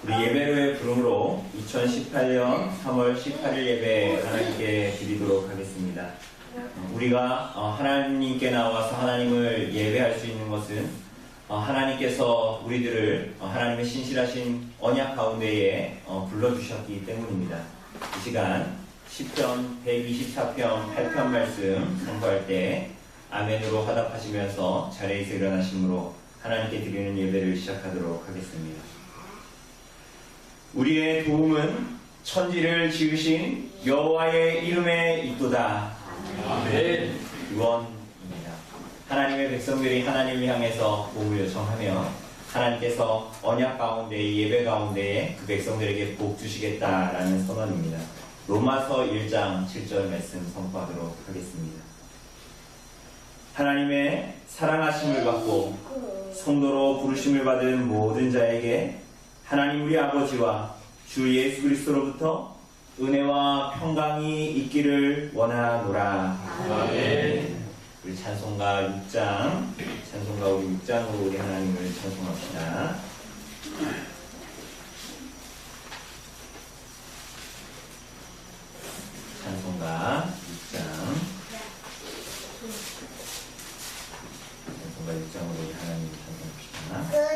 우리 예배로의 부름으로 2018년 3월 18일 예배 하나님께 드리도록 하겠습니다. 우리가 하나님께 나와서 하나님을 예배할 수 있는 것은 하나님께서 우리들을 하나님의 신실하신 언약 가운데에 불러주셨기 때문입니다. 이 시간 시편 124편 8편 말씀 선포할 때 아멘으로 화답하시면서 자리에서 일어나심으로 하나님께 드리는 예배를 시작하도록 하겠습니다. 우리의 도움은 천지를 지으신 여호와의 이름에 있도다. 아멘. 유언입니다. 하나님의 백성들이 하나님을 향해서 도움을 요청하며 하나님께서 언약 가운데 예배 가운데에 그 백성들에게 복 주시겠다라는 선언입니다. 로마서 1장 7절 말씀 선포하도록 하겠습니다. 하나님의 사랑하심을 받고 성도로 부르심을 받은 모든 자에게 하나님 우리 아버지와 주 예수 그리스도로부터 은혜와 평강이 있기를 원하노라. 아멘. 우리 찬송가 6장으로 우리 하나님을 찬송합시다. 찬송가 6장으로 우리 하나님을 찬송합시다.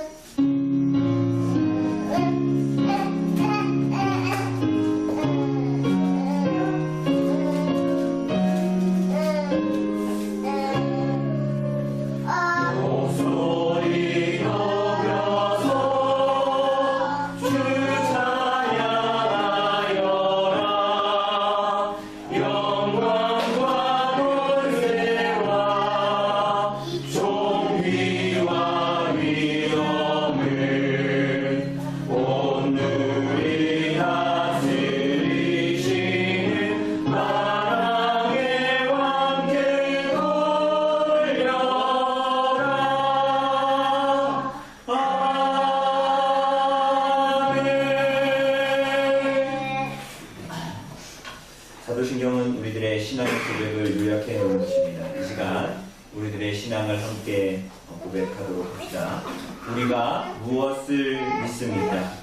사도신경은 우리들의 신앙의 고백을 요약해 놓은 것입니다. 이 시간 우리들의 신앙을 함께 고백하도록 합시다. 우리가 무엇을 믿습니까?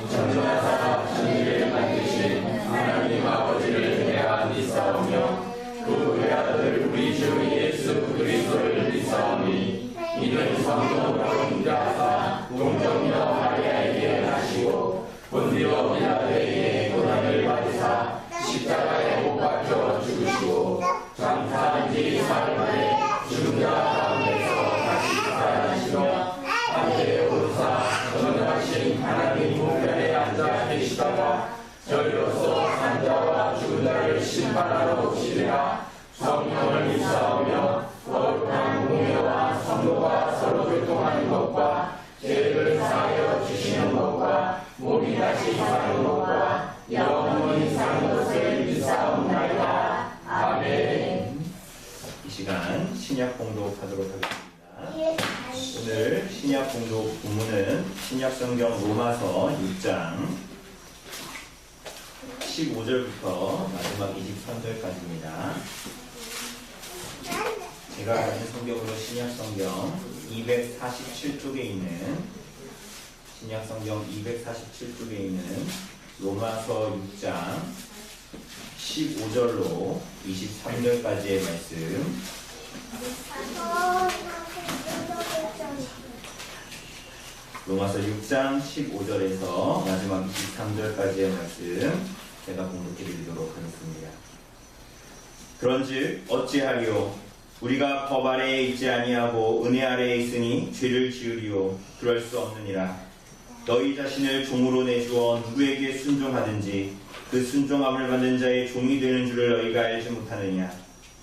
전전하사 천지를 만드신 하나님 아버지를 내가 믿사오며 그 외아들 우리 주 예수 그리스도를 믿사오니 이는 성령으로 인도하사 공정녀 마리아에게 하시고 본디오 빌라도에게 고난을 받으사 십자가에 못 박혀 죽으시고 장사한 지 사흘 만에 죽은 자 가운데서 다시 살아나시며 하늘에 오르사 전능하신 하나님 우편에 앉아 계시다가 저리로서 산자와 죽은 자를 심판하러 오시리라. 성령을 믿사오며 거룩한 공회와 성도가 서로 교통하는 것과 죄를 사하여 주시는 것과 몸이 다시 사는 것과 영원히 사는 것을 믿사옵나이다. 아멘. 이 시간 신약 공독하도록 하겠습니다. 오늘 신약 공독 본문은 신약성경 로마서 6장 15절부터 마지막 23절까지입니다. 제가 가진 성경으로 신약성경 247쪽에 있는 신약성경 247쪽에 있는 로마서 6장 15절로 23절까지의 말씀 로마서 6장 15절에서 마지막 23절까지의 말씀 제가 공독해 드리도록 하겠습니다. 그런즉 어찌하리요? 우리가 법 아래에 있지 아니하고 은혜 아래에 있으니 죄를 지으리요? 그럴 수 없느니라. 너희 자신을 종으로 내주어 누구에게 순종하든지 그 순종함을 받는 자의 종이 되는 줄을 너희가 알지 못하느냐?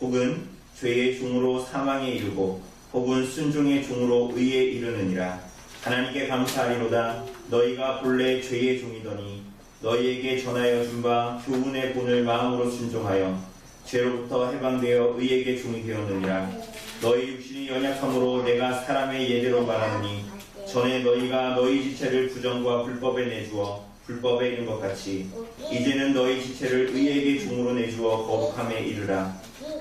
혹은 죄의 종으로 사망에 이르고 혹은 순종의 종으로 의에 이르느니라. 하나님께 감사하리로다. 너희가 본래 죄의 종이더니 너희에게 전하여 준 바 교훈의 본을 마음으로 순종하여 죄로부터 해방되어 의에게 종이 되었느니라. 너희 육신이 연약함으로 내가 사람의 예대로 말하노니 전에 너희가 너희 지체를 부정과 불법에 내주어 불법에 이른 것 같이 이제는 너희 지체를 의에게 종으로 내주어 거룩함에 이르라.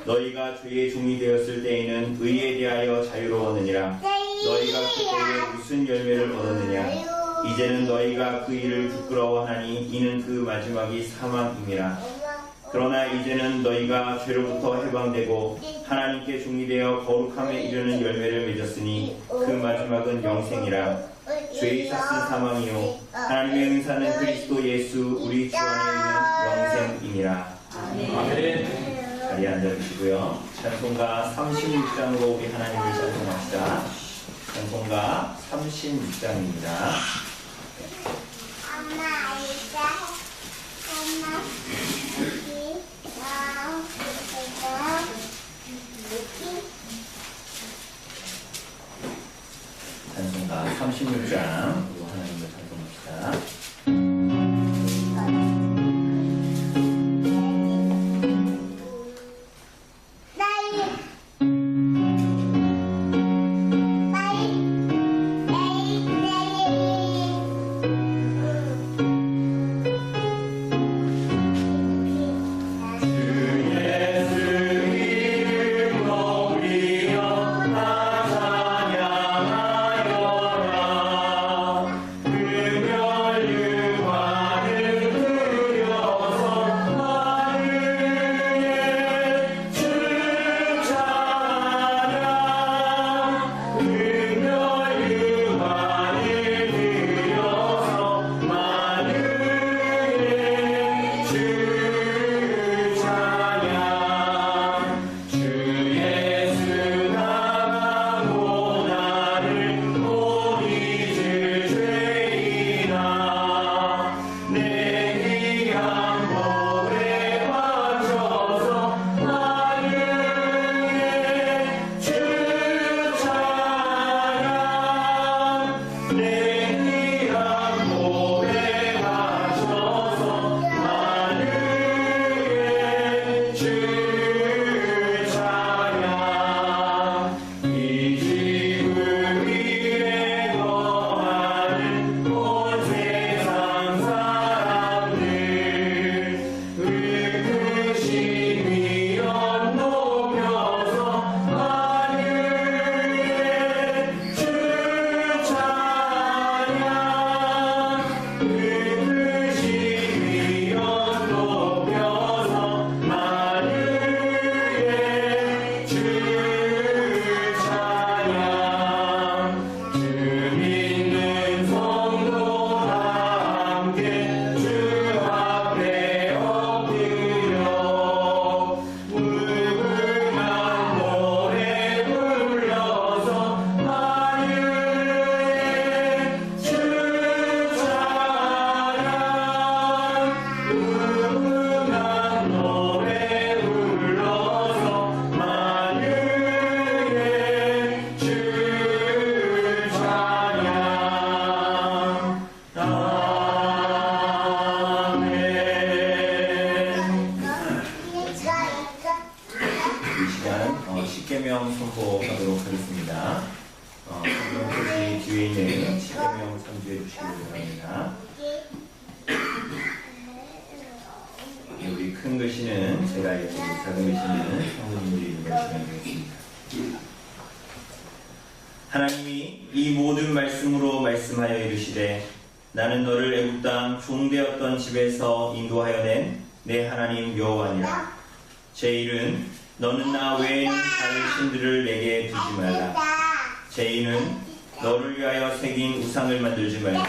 너희가 죄의 종이 되었을 때에는 의에 대하여 자유로웠느니라. 너희가 그때에 무슨 열매를 얻었느냐? 이제는 너희가 그 일을 부끄러워하니 이는 그 마지막이 사망임이라. 그러나 이제는 너희가 죄로부터 해방되고 하나님께 종이 되어 거룩함에 이르는 열매를 맺었으니 그 마지막은 영생이라. 죄의 삭은 사망이요 하나님의 은사는 그리스도 예수 우리 주 안에 있는 영생이니라. 아멘. 자리에 앉아주시고요. 찬송가 36장으로 우리 하나님을 찬송합시다. 찬송가 36장입니다. 찬송가 36장으로 하나님을 찬송합시다. 십계명 선포하도록 하겠습니다. 성경 뒤에 있는 십계명 선포해 주시기 바랍니다. 우리 큰 글씨는 제가 읽고 작은 글씨는 성도님들이 읽으시면 되겠습니다. 하나님이 이 모든 말씀으로 말씀하여 이르시되 나는 너를 애굽 땅 종되었던 집에서 인도하여 낸 내 하나님 여호와니라. 제1은 너는 나 외에는 다른 신들을 내게 두지 말라. 제2는 너를 위하여 새긴 우상을 만들지 말고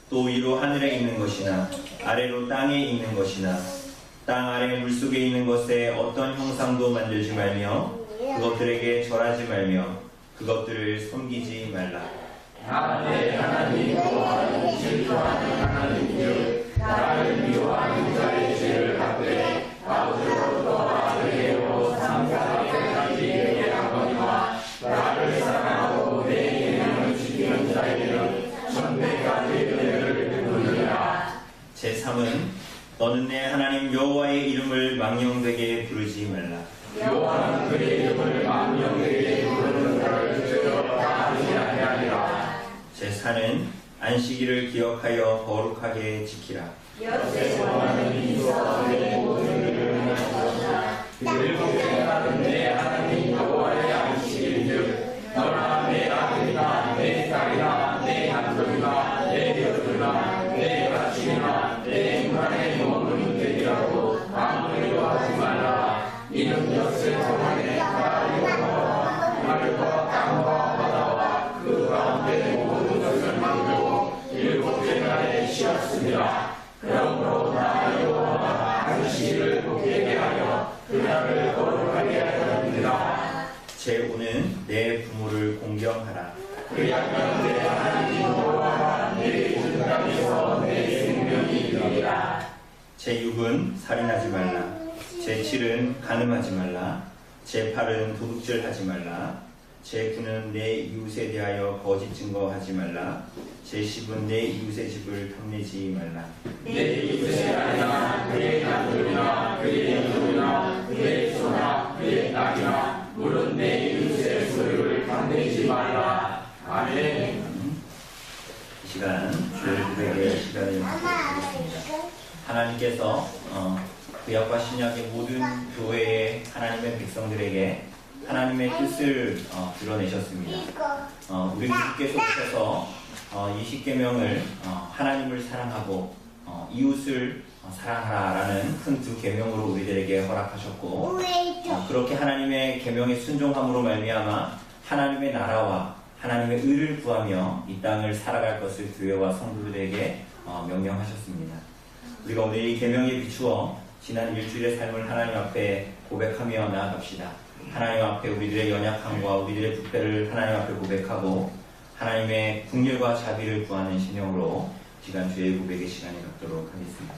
또 위로 하늘에 있는 것이나 아래로 땅에 있는 것이나 땅 아래 물속에 있는 것에 어떤 형상도 만들지 말며 그것들에게 절하지 말며 그것들을 섬기지 말라. 내 하나님 여호와는 질투하는 하나님이요 나를 미워하는 자의 죄를 갚되 아버지로부터 아들에게로 삼가까지 예배하거니와 나를 사랑하고 내 계명을 지키는 자에게는 천대까지 은혜를 베푸느니라. 제3은 너는 내 하나님 여호와의 이름을 망령되게 부르지 말라. 여호와는 그의 이름을 망령되게 부르는 자를 죄로 하지 아니하리라. 제4는 안식일을 기억하여 거룩하게 지키라. 여호와는 이스라엘의 모든 일을 하셨으나 일곱째 날은 내 하나님 여호와의 안식일이요 너나 내 아들이나 내 딸이나 내 남편이나 내 제6은 살인하지 말라. 제7은 간음하지 말라. 제8은 도둑질하지 말라. 제9는 내 이웃에 대하여 거짓 증거하지 말라. 제10은 내 이웃의 집을 탐내지 말라. 내 이웃의 아내나 그의 남편이나 그의 이모나 그의 소나 그의 딸이나 물은 내 이웃의 소유를 탐내지 말라. 아멘. 이 시간 주의 구백의 시간을 갖겠습니다. 하나님께서 구약과 신약의 모든 교회의 하나님의 백성들에게 하나님의 뜻을 드러내셨습니다. 우리 주께서 오셔서 이 십계명을 하나님을 사랑하고 이웃을 사랑하라라는 큰 두 계명으로 우리들에게 허락하셨고, 그렇게 하나님의 계명에 순종함으로 말미암아 하나님의 나라와 하나님의 의를 구하며 이 땅을 살아갈 것을 교회와 성도들에게 명령하셨습니다. 우리가 오늘 이 계명에 비추어 지난 일주일의 삶을 하나님 앞에 고백하며 나아갑시다. 하나님 앞에 우리들의 연약함과 우리들의 부패를 하나님 앞에 고백하고 하나님의 긍휼과 자비를 구하는 심령으로 시간 주의 고백의 시간을 갖도록 하겠습니다.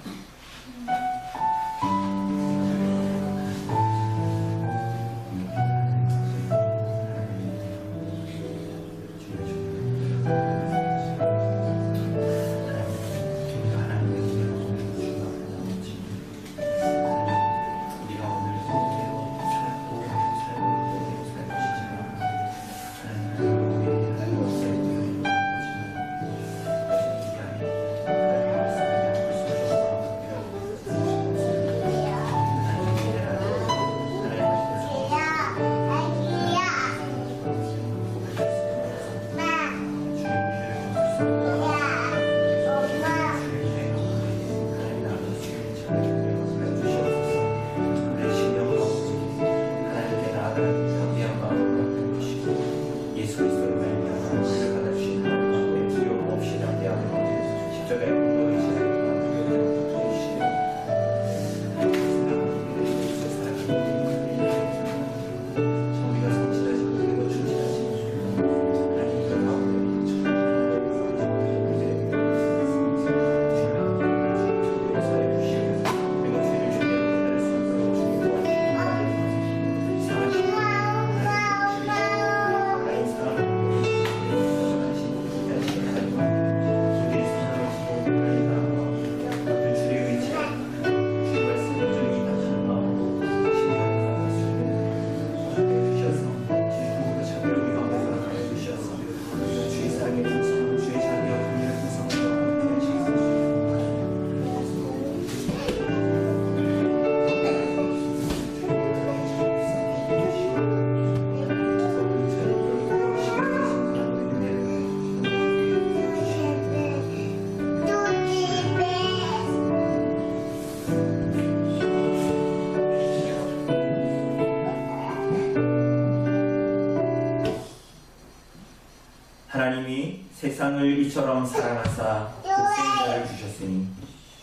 하나님이 세상을 이처럼 사랑하사 독생자를 주셨으니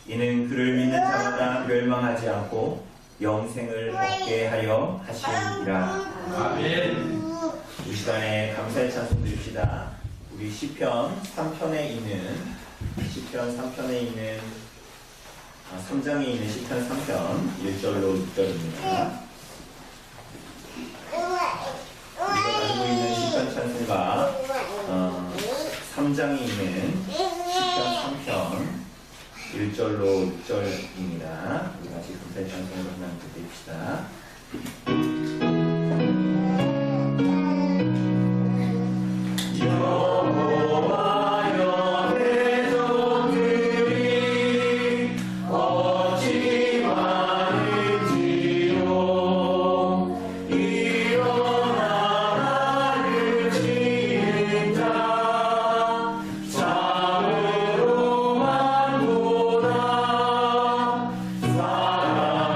이는 그를 믿는 자마다 멸망하지 않고 영생을 얻게 하려 하심이라. 아멘. 이 시간에 감사의 찬송 드립시다. 우리 시편 3편에 있는 3장에 있는 시편 3편 1절로 6절입니다. 우리가 가지고 있는 시편 찬송가 3장에 있는 시편 3편 1절로 6절입니다. 우리 같이 감사의 찬송으로 하나님 드립시다.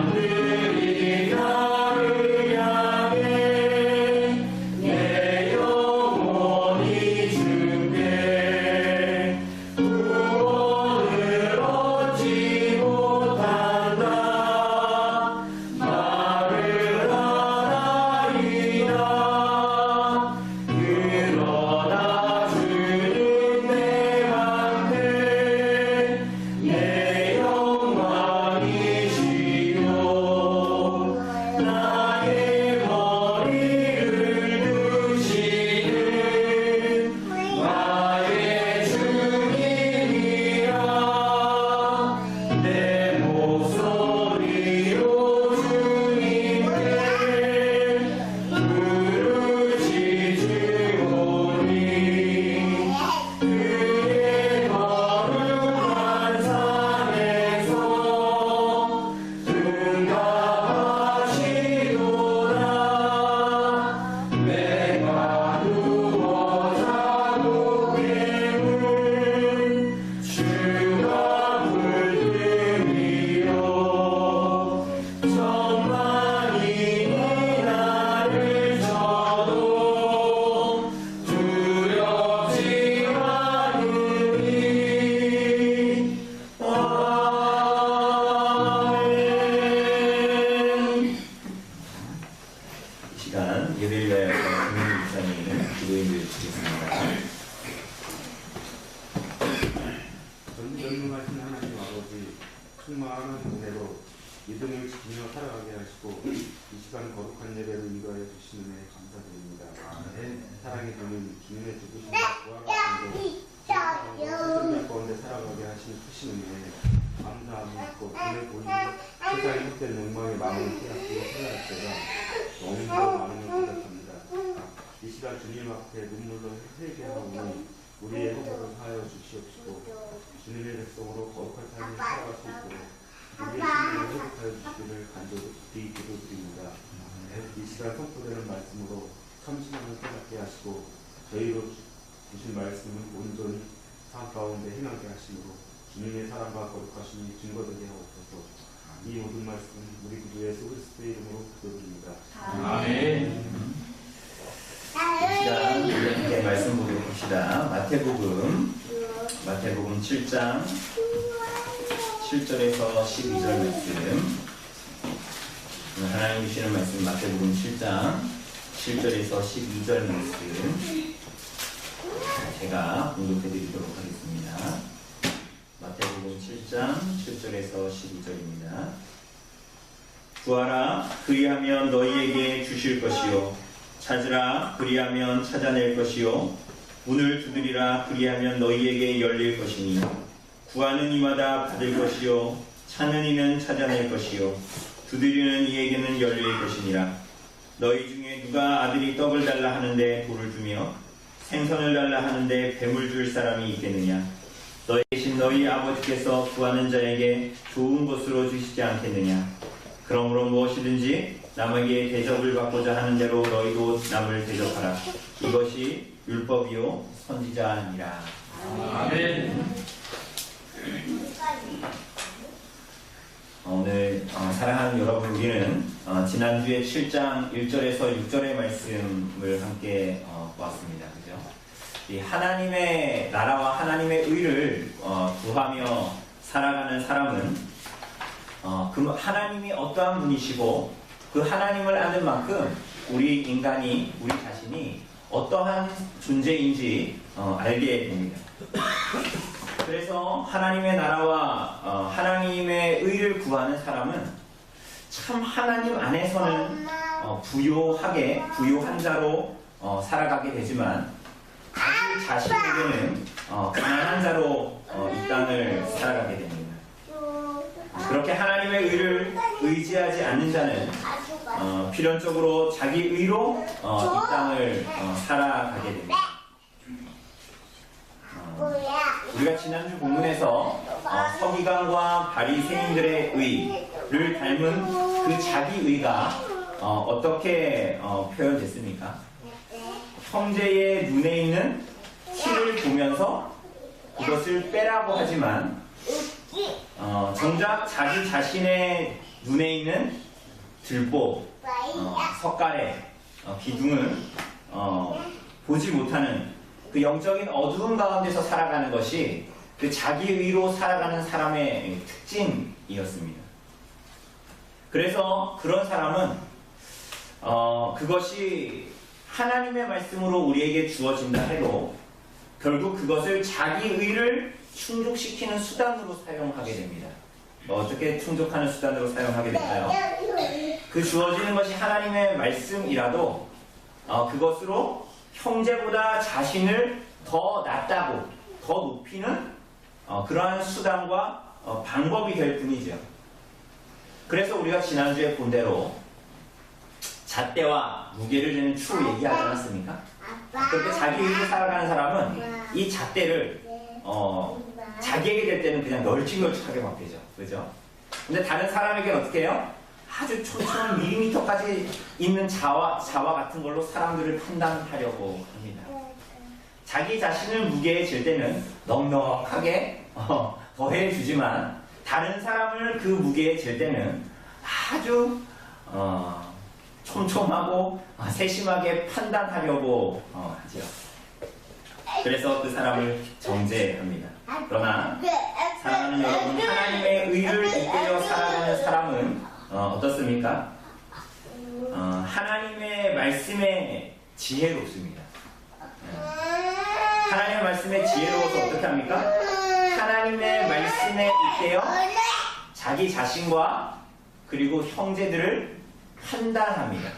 사람들이 나를 전능하신 하나님 아버지, 충만한 은혜로 믿음을 지키며 살아가게 하시고 이 시간 거룩한 예배를 인도하여 주신 은혜에 감사드립니다. 사랑이 주는 주님의 죽으신 것과 하나님도 가운데 살아가게 하신 크신 은혜에 감사하고 눈에 보이는 세상의 헛된 욕망의 마음을 빼앗기고 살아갈 때가 너무나 마음을 고백합니다. 이 시간 주님 앞에 눈물로 회개하오니 우리의 허물을 사하여 주시옵시고 주님의 백성으로 거룩한 삶을 살아갈 수 있도록 우리의 심령을 회복하여 주시기를 간절히 기도드립니다. 이 시간 선포되는 말씀으로 참신함을 깨닫게 하시고 저희로 주신 말씀은 온전히 삶 가운데 행하게 하시므로 주님의 사랑과 거룩하심이 증거되게 하옵소서. 이 모든 말씀 우리 구주 예수 그리스도의 이름으로 기도드립니다. 아멘. 이 시간 우리 말씀 보도록 합시다. 마태복음 7장 7절에서 12절 말씀. 하나님 주시는 말씀 마태복음 7장 7절에서 12절 말씀 제가 공독해 드리도록 하겠습니다. 마태복음 7장 7절에서 12절입니다. 구하라 그리하면 너희에게 주실 것이요 찾으라 그리하면 찾아낼 것이요 문을 두드리라 그리하면 너희에게 열릴 것이니 구하는 이마다 받을 것이요 찾는 이는 찾아낼 것이요 두드리는 이에게는 열릴 것이니라. 너희 중에 누가 아들이 떡을 달라 하는데 돌을 주며 생선을 달라 하는데 뱀을 줄 사람이 있겠느냐. 너희 계신 너희 아버지께서 구하는 자에게 좋은 것으로 주시지 않겠느냐. 그러므로 무엇이든지 남에게 대접을 받고자 하는 대로 너희도 남을 대접하라. 이것이 율법이요 선지자니라. 아멘. 오늘 사랑하는 여러분, 우리는 지난주에 7장 1절에서 6절의 말씀을 함께 보았습니다. 그죠? 이 하나님의 나라와 하나님의 의를 구하며 살아가는 사람은 그 하나님이 어떠한 분이시고 그 하나님을 아는 만큼 우리 인간이, 우리 자신이 어떠한 존재인지 알게 됩니다. 그래서 하나님의 나라와 하나님의 의를 구하는 사람은 참 하나님 안에서는 부유한 자로 살아가게 되지만 자기 자신에게는 가난한 자로 이 땅을 살아가게 됩니다. 그렇게 하나님의 의를 의지하지 않는 자는 필연적으로 자기 의로 이 땅을 살아가게 됩니다. 우리가 지난주 본문에서 서기관과 바리새인들의 의를 닮은 그 자기 의가 어떻게 표현됐습니까? 형제의 눈에 있는 티를 보면서 그것을 빼라고 하지만 정작 자기 자신의 눈에 있는 들보, 석가래, 기둥을 보지 못하는 그 영적인 어두움 가운데서 살아가는 것이 그 자기 의로 살아가는 사람의 특징이었습니다. 그래서 그런 사람은 그것이 하나님의 말씀으로 우리에게 주어진다 해도 결국 그것을 자기 의를 충족시키는 수단으로 사용하게 됩니다. 어떻게 충족하는 수단으로 사용하게 될까요? 그 주어지는 것이 하나님의 말씀이라도 그것으로 형제보다 자신을 더 낫다고 더 높이는 그러한 수단과 방법이 될 뿐이죠. 그래서 우리가 지난주에 본 대로 잣대와 무게를 재는 추 얘기하지 않았습니까? 그렇게 자기 의로 살아가는 사람은 이 잣대를 자기에게 될 때는 그냥 널찍널찍하게 막 되죠. 그죠? 근데 다른 사람에게는 어떻게 해요? 아주 촘촘한 밀리미터까지 있는 자와 같은 걸로 사람들을 판단하려고 합니다. 자기 자신을 무게에 질 때는 넉넉하게 더해주지만 다른 사람을 그 무게에 질 때는 아주 촘촘하고 세심하게 판단하려고 하죠. 그래서 그 사람을 정죄합니다. 그러나 사랑하는 여러분, 하나님의 의를 이끌어 살아가는 사람은 어떻습니까? 하나님의 말씀에 지혜롭습니다. 하나님의 말씀에 지혜로워서 어떻게 합니까? 하나님의 말씀에 잇대어 자기 자신과 그리고 형제들을 판단합니다.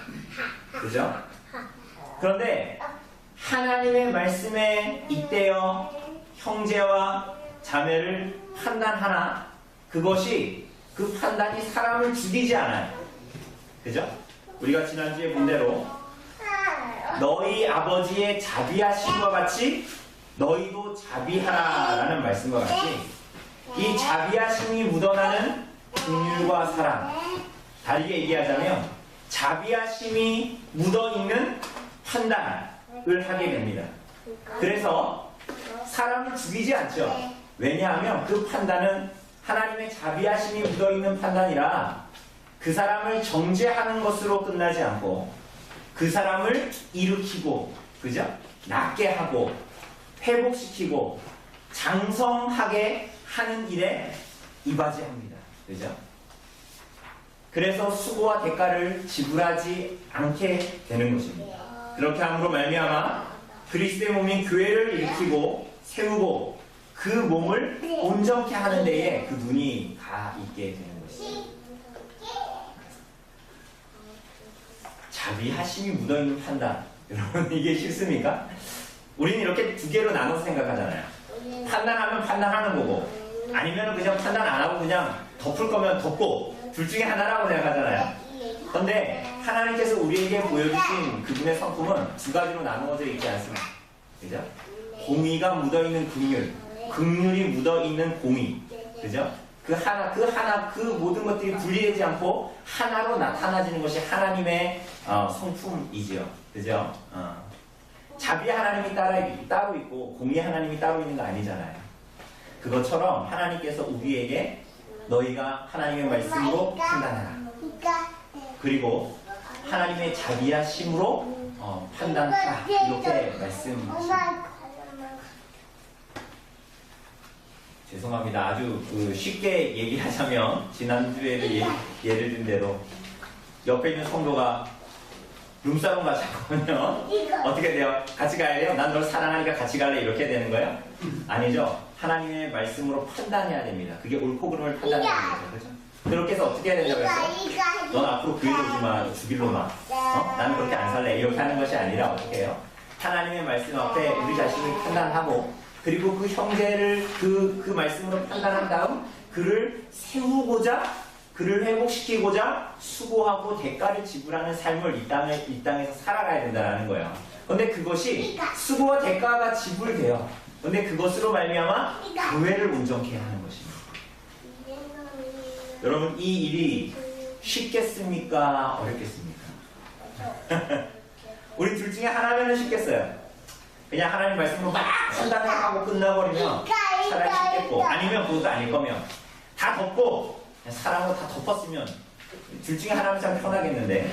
그죠? 그런데 하나님의 말씀에 잇대어 형제와 자매를 판단하나 그것이 그 판단이 사람을 죽이지 않아요. 그죠? 우리가 지난주에 본 대로 너희 아버지의 자비하심과 같이 너희도 자비하라라는 말씀과 같이 이 자비하심이 묻어나는 긍휼과 사랑, 다르게 얘기하자면 자비하심이 묻어있는 판단을 하게 됩니다. 그래서 사람을 죽이지 않죠. 왜냐하면 그 판단은 하나님의 자비하심이 묻어있는 판단이라 그 사람을 정죄하는 것으로 끝나지 않고 그 사람을 일으키고, 그죠? 낫게 하고 회복시키고 장성하게 하는 일에 이바지합니다. 그죠? 그래서 수고와 대가를 지불하지 않게 되는 것입니다. 그렇게 함으로 말미암아 그리스도의 몸인 교회를 일으키고 세우고 그 몸을 온전케 하는 데에 그 눈이 가 있게 되는 것입니다. 자비하심이 묻어있는 판단. 여러분 이게 싫습니까? 우리는 이렇게 두 개로 나눠서 생각하잖아요. 판단하면 판단하는 거고 아니면 그냥 판단 안 하고 그냥 덮을 거면 덮고 둘 중에 하나라고 생각하잖아요. 그런데 하나님께서 우리에게 보여주신 그분의 성품은 두 가지로 나누어져 있지 않습니다. 그죠? 공의가 묻어있는 긍휼, 긍휼이 묻어있는 공의. 그죠? 그 모든 것들이 분리되지 않고 하나로 나타나지는 것이 하나님의 성품이죠. 그죠? 자비 하나님이 따로 있고 공의 하나님이 따로 있는 거 아니잖아요. 그것처럼 하나님께서 우리에게 너희가 하나님의 말씀으로 판단하라. 그리고 하나님의 자비하심으로 판단하라. 이렇게 말씀하십니다. 죄송합니다. 아주 쉽게 얘기하자면 지난주에도 예를 든 대로 옆에 있는 성도가 룸사롱 가자고 하면 어떻게 돼요? 같이 가야 돼요? 난 널 사랑하니까 같이 갈래? 이렇게 되는 거예요? 아니죠. 하나님의 말씀으로 판단해야 됩니다. 그게 옳고 그름을 판단해야 됩니다. 그렇죠? 그렇게 해서 어떻게 해야 된다고 했어요? 넌 앞으로 교회로 오지 마. 죽일로 마. 나는 그렇게 안 살래. 이렇게 하는 것이 아니라 어떻게 해요? 하나님의 말씀 앞에 우리 자신을 판단하고 그리고 그 형제를 그 말씀으로 판단한 다음 그를 세우고자 그를 회복시키고자 수고하고 대가를 지불하는 삶을 이 땅에서 살아가야 된다는 거예요. 그런데 그것이 수고와 대가가 지불돼요. 그런데 그것으로 말미암아 교회를 온전케 하는 것입니다. 여러분 이 일이 쉽겠습니까? 어렵겠습니까? 우리 둘 중에 하나면은 쉽겠어요. 그냥 하나님 말씀으로 막 판단하고 끝나버리면 차라리 쉽겠고 아니면 그것도 아닐 거면 다 덮고 사랑으로 다 덮었으면 둘 중에 하나면 참 편하겠는데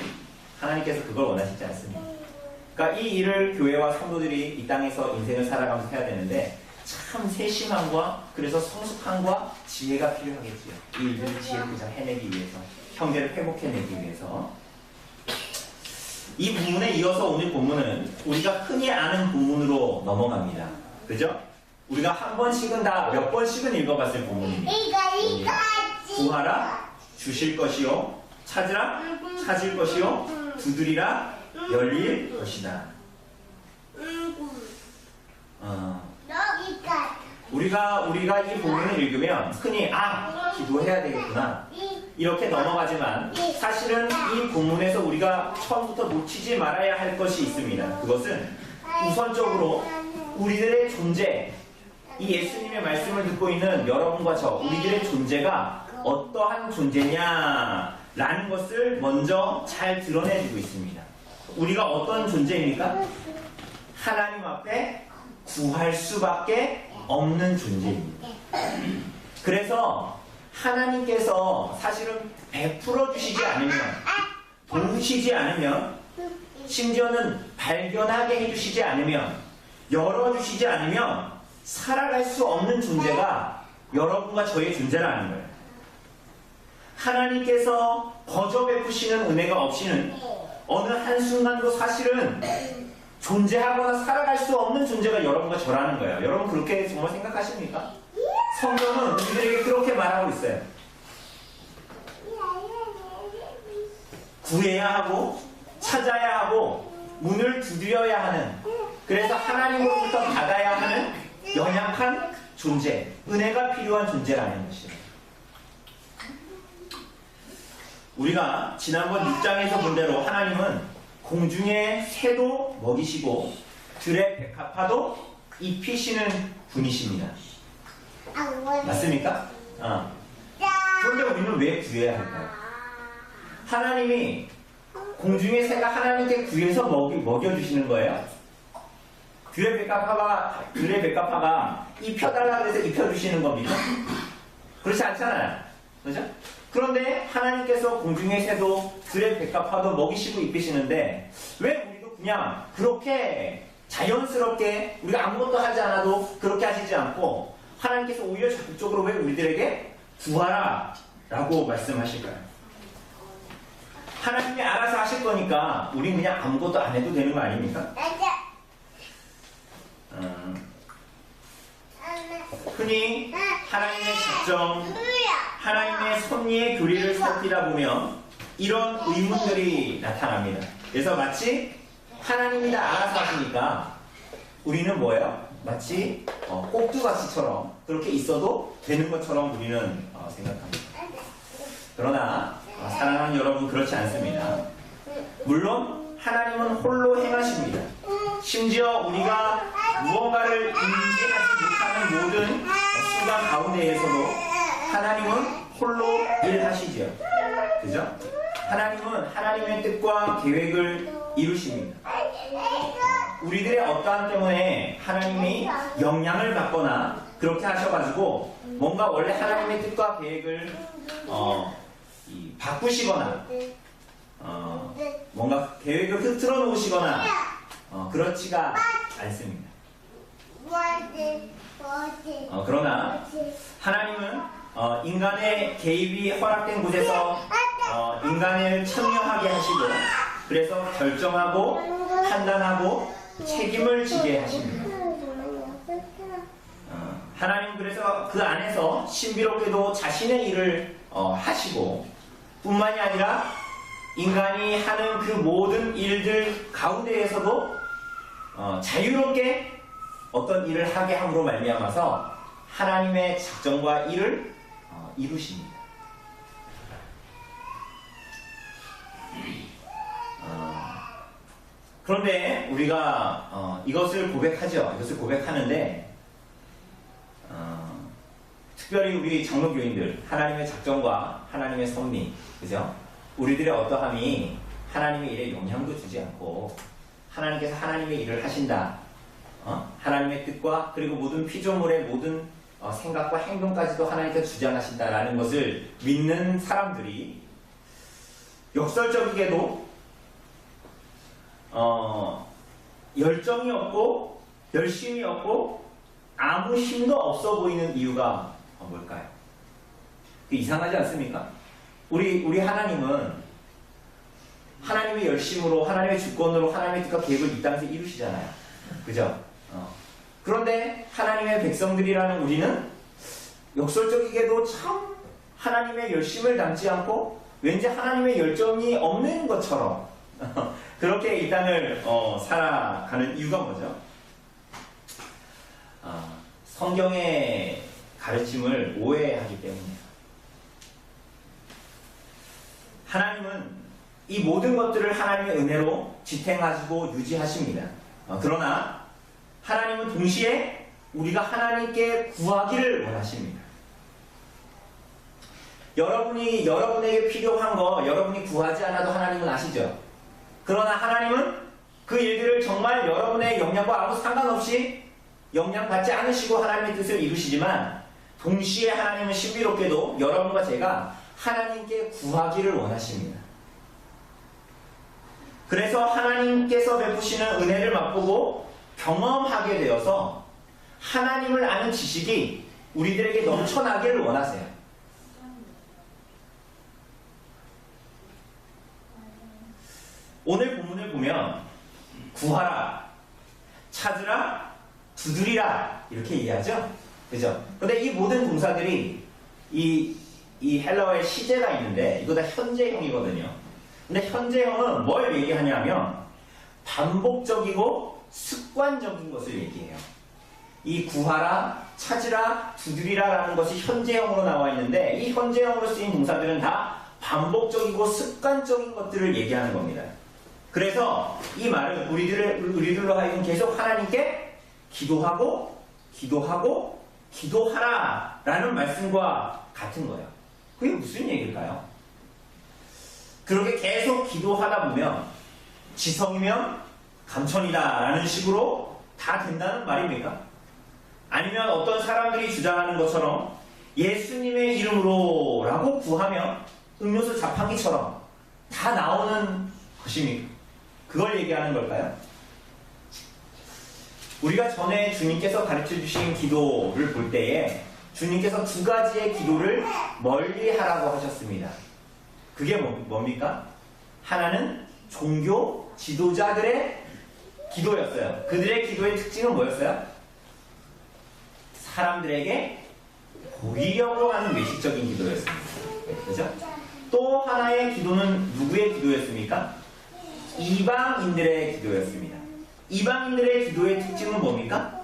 하나님께서 그걸 원하시지 않습니다. 그러니까 이 일을 교회와 성도들이 이 땅에서 인생을 살아가면서 해야 되는데 참 세심함과 그래서 성숙함과 지혜가 필요하겠지요. 이 일들을 지혜롭게 해내기 위해서 형제를 회복해내기 위해서 이 부문에 이어서 오늘 본문은 우리가 흔히 아는 부문으로 넘어갑니다. 그죠? 우리가 한 번씩은 다 몇 번씩은 읽어봤을 본문입니다. 구하라 주실 것이요 찾으라 찾을 것이요 두드리라 열릴 것이다. 우리가 이 본문을 읽으면 흔히 기도해야 되겠구나 이렇게 넘어가지만 사실은 이 본문에서 우리가 처음부터 놓치지 말아야 할 것이 있습니다. 그것은 우선적으로 우리들의 존재, 이 예수님의 말씀을 듣고 있는 여러분과 저 우리들의 존재가 어떠한 존재냐라는 것을 먼저 잘 드러내주고 있습니다. 우리가 어떤 존재입니까? 하나님 앞에 구할 수밖에 없는 존재입니다. 그래서 하나님께서 사실은 베풀어 주시지 않으면 도우시지 않으면 심지어는 발견하게 해주시지 않으면 열어주시지 않으면 살아갈 수 없는 존재가 여러분과 저의 존재라는 거예요. 하나님께서 거저 베푸시는 은혜가 없이는 어느 한순간도 사실은 존재하거나 살아갈 수 없는 존재가 여러분과 저라는 거예요. 여러분 그렇게 정말 생각하십니까? 성경은 우리들에게 그렇게 말하고 있어요. 구해야 하고 찾아야 하고 문을 두드려야 하는, 그래서 하나님으로부터 받아야 하는 연약한 존재, 은혜가 필요한 존재라는 것이에요. 우리가 지난번 6장에서 본 대로 하나님은 공중의 새도 먹이시고 들의 백합화도 입히시는 분이십니다. 맞습니까? 그런데 우리는 왜 구해야 할까요? 하나님이 공중의 새가 하나님께 구해서 먹여주시는 거예요. 들의 백합화가 입혀달라고 해서 입혀주시는 겁니까? 그렇지 않잖아요. 그렇죠? 그런데 하나님께서 공중의 새도 들의 백합화도 먹이시고 입히시는데 왜 우리도 그냥 그렇게 자연스럽게 우리가 아무것도 하지 않아도 그렇게 하시지 않고 하나님께서 오히려 적극적으로 왜 우리들에게 구하라 라고 말씀하실까요? 하나님이 알아서 하실 거니까 우린 그냥 아무것도 안 해도 되는 거 아닙니까? 흔히 하나님의 작정, 하나님의 섭리의 교리를 살피다 보면 이런 의문들이 나타납니다. 그래서 마치 하나님이 다 알아서 하시니까 우리는 뭐예요? 마치 꼭두가시처럼 그렇게 있어도 되는 것처럼 우리는 생각합니다. 그러나 사랑하는 여러분, 그렇지 않습니다. 물론 하나님은 홀로 행하십니다. 심지어 우리가 무언가를 인지하지 못하는 모든 순간 가운데에서도 하나님은 홀로 일하시죠. 그죠? 하나님은 하나님의 뜻과 계획을 이루십니다. 우리들의 어떠한 때문에 하나님이 영향을 받거나 그렇게 하셔가지고 뭔가 원래 하나님의 뜻과 계획을 바꾸시거나 뭔가 계획을 흐트러 놓으시거나 그렇지가 않습니다. 그러나 하나님은 인간의 개입이 허락된 곳에서 인간을 참여하게 하시고 그래서 결정하고 판단하고 책임을 지게 하십니다. 하나님 그래서 그 안에서 신비롭게도 자신의 일을 하시고 뿐만이 아니라 인간이 하는 그 모든 일들 가운데에서도 자유롭게 어떤 일을 하게 함으로 말미암아서 하나님의 작정과 일을 이루십니다. 그런데 우리가 이것을 고백하죠. 이것을 고백하는데 특별히 우리 장로교인들 하나님의 작정과 하나님의 섭리, 그죠? 우리들의 어떠함이 하나님의 일에 영향도 주지 않고 하나님께서 하나님의 일을 하신다. 하나님의 뜻과 그리고 모든 피조물의 모든 생각과 행동까지도 하나님께서 주장하신다라는 것을 믿는 사람들이 역설적이게도 열정이 없고 열심이 없고 아무 힘도 없어 보이는 이유가 뭘까요? 이상하지 않습니까? 우리 하나님은 하나님의 열심으로 하나님의 주권으로 하나님의 뜻과 계획을 이 땅에서 이루시잖아요. 그죠? 그런데 하나님의 백성들이라는 우리는 역설적이게도 참 하나님의 열심을 담지 않고 왠지 하나님의 열정이 없는 것처럼 그렇게 이 땅을 살아가는 이유가 뭐죠? 성경의 가르침을 오해하기 때문이에요. 하나님은 이 모든 것들을 하나님의 은혜로 지탱하시고 유지하십니다. 그러나 하나님은 동시에 우리가 하나님께 구하기를 원하십니다. 여러분에게 필요한 거 여러분이 구하지 않아도 하나님은 아시죠? 그러나 하나님은 그 일들을 정말 여러분의 영향과 아무 상관없이 영향받지 않으시고 하나님의 뜻을 이루시지만 동시에 하나님은 신비롭게도 여러분과 제가 하나님께 구하기를 원하십니다. 그래서 하나님께서 베푸시는 은혜를 맛보고 경험하게 되어서 하나님을 아는 지식이 우리들에게 넘쳐나기를 원하세요. 오늘 본문을 보면 구하라, 찾으라, 두드리라 이렇게 이해하죠? 그죠? 근데 이 모든 동사들이 이 헬라어의 시제가 있는데 이거 다 현재형이거든요. 근데 현재형은 뭘 얘기하냐면 반복적이고 습관적인 것을 얘기해요. 이 구하라, 찾으라, 두드리라 라는 것이 현재형으로 나와 있는데 이 현재형으로 쓰인 동사들은 다 반복적이고 습관적인 것들을 얘기하는 겁니다. 그래서 이 말은 우리들로 하여금 계속 하나님께 기도하고 기도하라 라는 말씀과 같은 거예요. 그게 무슨 얘기일까요? 그렇게 계속 기도하다 보면 지성이면 감천이다 라는 식으로 다 된다는 말입니까? 아니면 어떤 사람들이 주장하는 것처럼 예수님의 이름으로 라고 구하면 음료수 자판기처럼 다 나오는 것입니까? 그걸 얘기하는 걸까요? 우리가 전에 주님께서 가르쳐 주신 기도를 볼 때에 주님께서 두 가지의 기도를 멀리 하라고 하셨습니다. 그게 뭡니까? 하나는 종교 지도자들의 기도였어요. 그들의 기도의 특징은 뭐였어요? 사람들에게 보이려고 하는 외식적인 기도였습니다. 그죠? 또 하나의 기도는 누구의 기도였습니까? 이방인들의 기도였습니다. 이방인들의 기도의 특징은 뭡니까?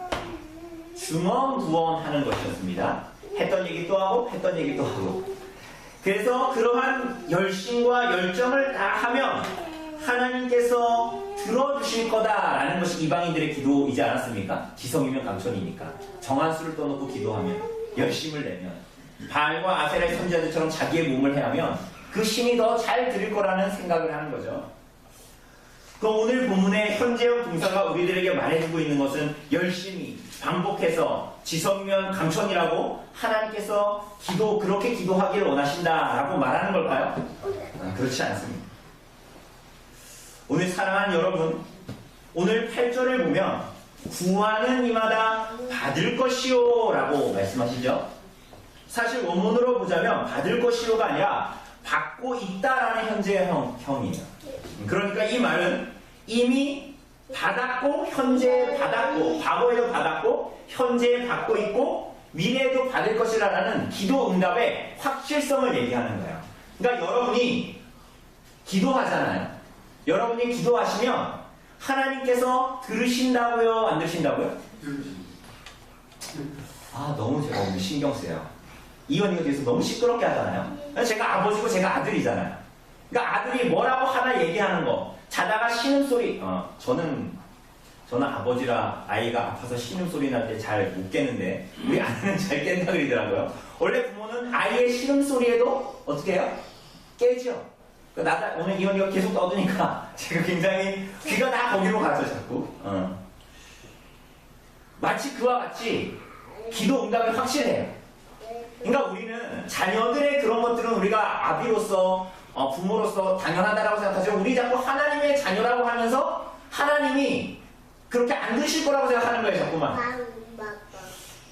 중언부언하는 것이었습니다. 했던 얘기 또 하고 했던 얘기 또 하고. 그래서 그러한 열심과 열정을 다 하면 하나님께서 들어주실 거다라는 것이 이방인들의 기도이지 않았습니까? 지성이면 감천이니까. 정한 수를 떠놓고 기도하면, 열심을 내면, 바알과 아세라의 선지자들처럼 자기의 몸을 해하면 그 신이 더 잘 드릴 거라는 생각을 하는 거죠. 그럼 오늘 본문의 현재형 동사가 우리들에게 말해주고 있는 것은 열심히 반복해서 지성이면 감천이라고 하나님께서 그렇게 기도하기를 원하신다라고 말하는 걸까요? 그렇지 않습니다. 오늘 사랑하는 여러분, 오늘 8절을 보면 구하는 이마다 받을 것이요 라고 말씀하시죠. 사실 원문으로 보자면 받을 것이요가 아니라 받고 있다라는 현재형이에요. 그러니까 이 말은 이미 받았고 현재 받았고 과거에도 받았고 현재 받고 있고 미래에도 받을 것이라는 기도 응답의 확실성을 얘기하는 거예요. 그러니까 여러분이 기도하잖아요. 여러분이 기도하시면 하나님께서 들으신다고요? 안 들으신다고요? 너무 제가 오늘 신경 쓰여요. 이현이가 뒤에서 너무 시끄럽게 하잖아요. 제가 아버지고 제가 아들이잖아요. 그러니까 아들이 뭐라고 하나 얘기하는 거, 자다가 신음소리, 저는 아버지라 아이가 아파서 신음소리 날 때 잘 못 깨는데 우리 아내는 잘 깬다 그러더라고요. 원래 부모는 아이의 신음소리에도 어떻게 해요? 깨죠. 오늘 이현이가 계속 떠드니까 제가 굉장히 귀가 다 거기로 가죠 자꾸. 마치 그와 같이 기도 응답이 확실해요. 그러니까 우리는 자녀들의 그런 것들은 우리가 아비로서 부모로서 당연하다라고 생각하지만 우리 자꾸 하나님의 자녀라고 하면서 하나님이 그렇게 안 드실 거라고 생각하는 거예요 자꾸만.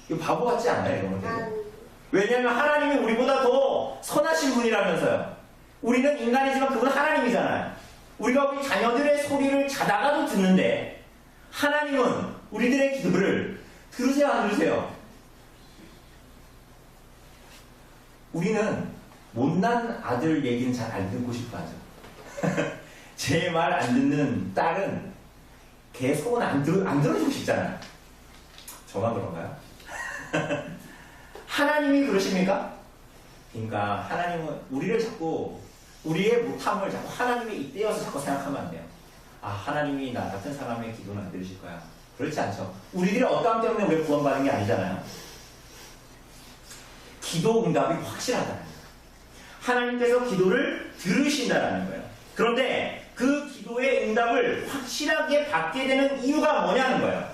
이거 바보 같지 않아요 이런 것들? 왜냐하면 하나님이 우리보다 더 선하신 분이라면서요. 우리는 인간이지만 그분은 하나님이잖아요. 우리가 우리 자녀들의 소리를 자다가도 듣는데 하나님은 우리들의 기도를 들으세요 안 들으세요? 우리는 못난 아들 얘기는 잘 안 듣고 싶어 하죠. 제 말 안 듣는 딸은 걔 속은 안 들어주고 싶잖아요. 저만 그런가요? 하나님이 그러십니까? 그러니까 하나님은 우리를 자꾸 우리의 못함을 자꾸 하나님에 잇대어서 자꾸 생각하면 안 돼요. 하나님이 나 같은 사람의 기도는 안 들으실 거야. 그렇지 않죠. 우리들의 어떠함 때문에 우리가 구원받는 게 아니잖아요. 기도 응답이 확실하다는 거예요. 하나님께서 기도를 들으신다는 거예요. 그런데 그 기도의 응답을 확실하게 받게 되는 이유가 뭐냐는 거예요.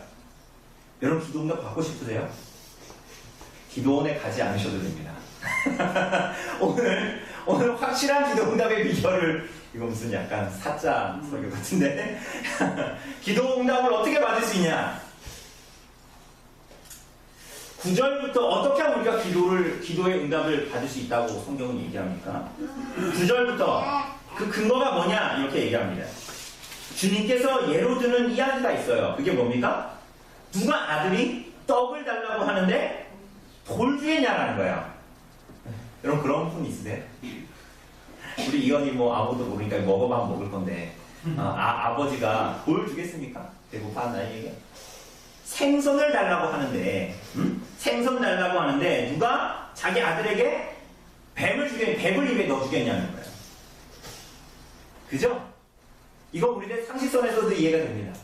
여러분 기도 응답 받고 싶으세요? 기도원에 가지 않으셔도 됩니다. 오늘 확실한 기도 응답의 비결을, 이거 무슨 약간 사자 설교 같은데 기도 응답을 어떻게 받을 수 있냐? 9절부터 어떻게 하면 우리가 기도의 응답을 받을 수 있다고 성경은 얘기합니까? 9절부터 그 근거가 뭐냐 이렇게 얘기합니다. 주님께서 예로 드는 이야기가 있어요. 그게 뭡니까? 누가 아들이 떡을 달라고 하는데 돌 주겠냐라는 거예요. 여러분 그런 분 있으세요? 우리 이현이 뭐 아무도 모르니까 먹어봐 먹을 건데 아버지가 돌 주겠습니까? 배고파 나에게 생선을 달라고 하는데 생선 달라고 하는데 누가 자기 아들에게 뱀을 입에 넣어주겠냐는 거예요. 그죠? 이거 우리들 상식선에서도 이해가 됩니다.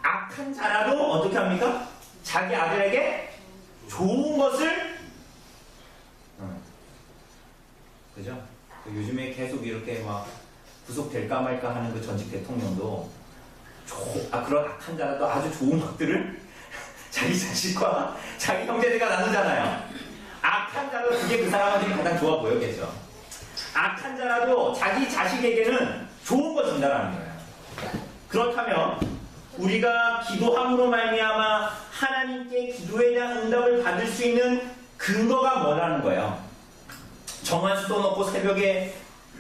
악한 자라도 어떻게 합니까? 자기 아들에게 좋은 것을 그죠? 요즘에 계속 이렇게 막 구속될까 말까 하는 그 전직 대통령도 그런 악한 자라도 아주 좋은 것들을 자기 자식과 자기 형제들과 나누잖아요. 악한 자도 그게 그 사람한테 가장 좋아 보였겠죠. 악한 자라도 자기 자식에게는 좋은 거 준다라는 거예요. 그렇다면 우리가 기도함으로 말미암아 하나님께 기도에 대한 응답을 받을 수 있는 근거가 뭐라는 거예요? 정한 수도 놓고 새벽에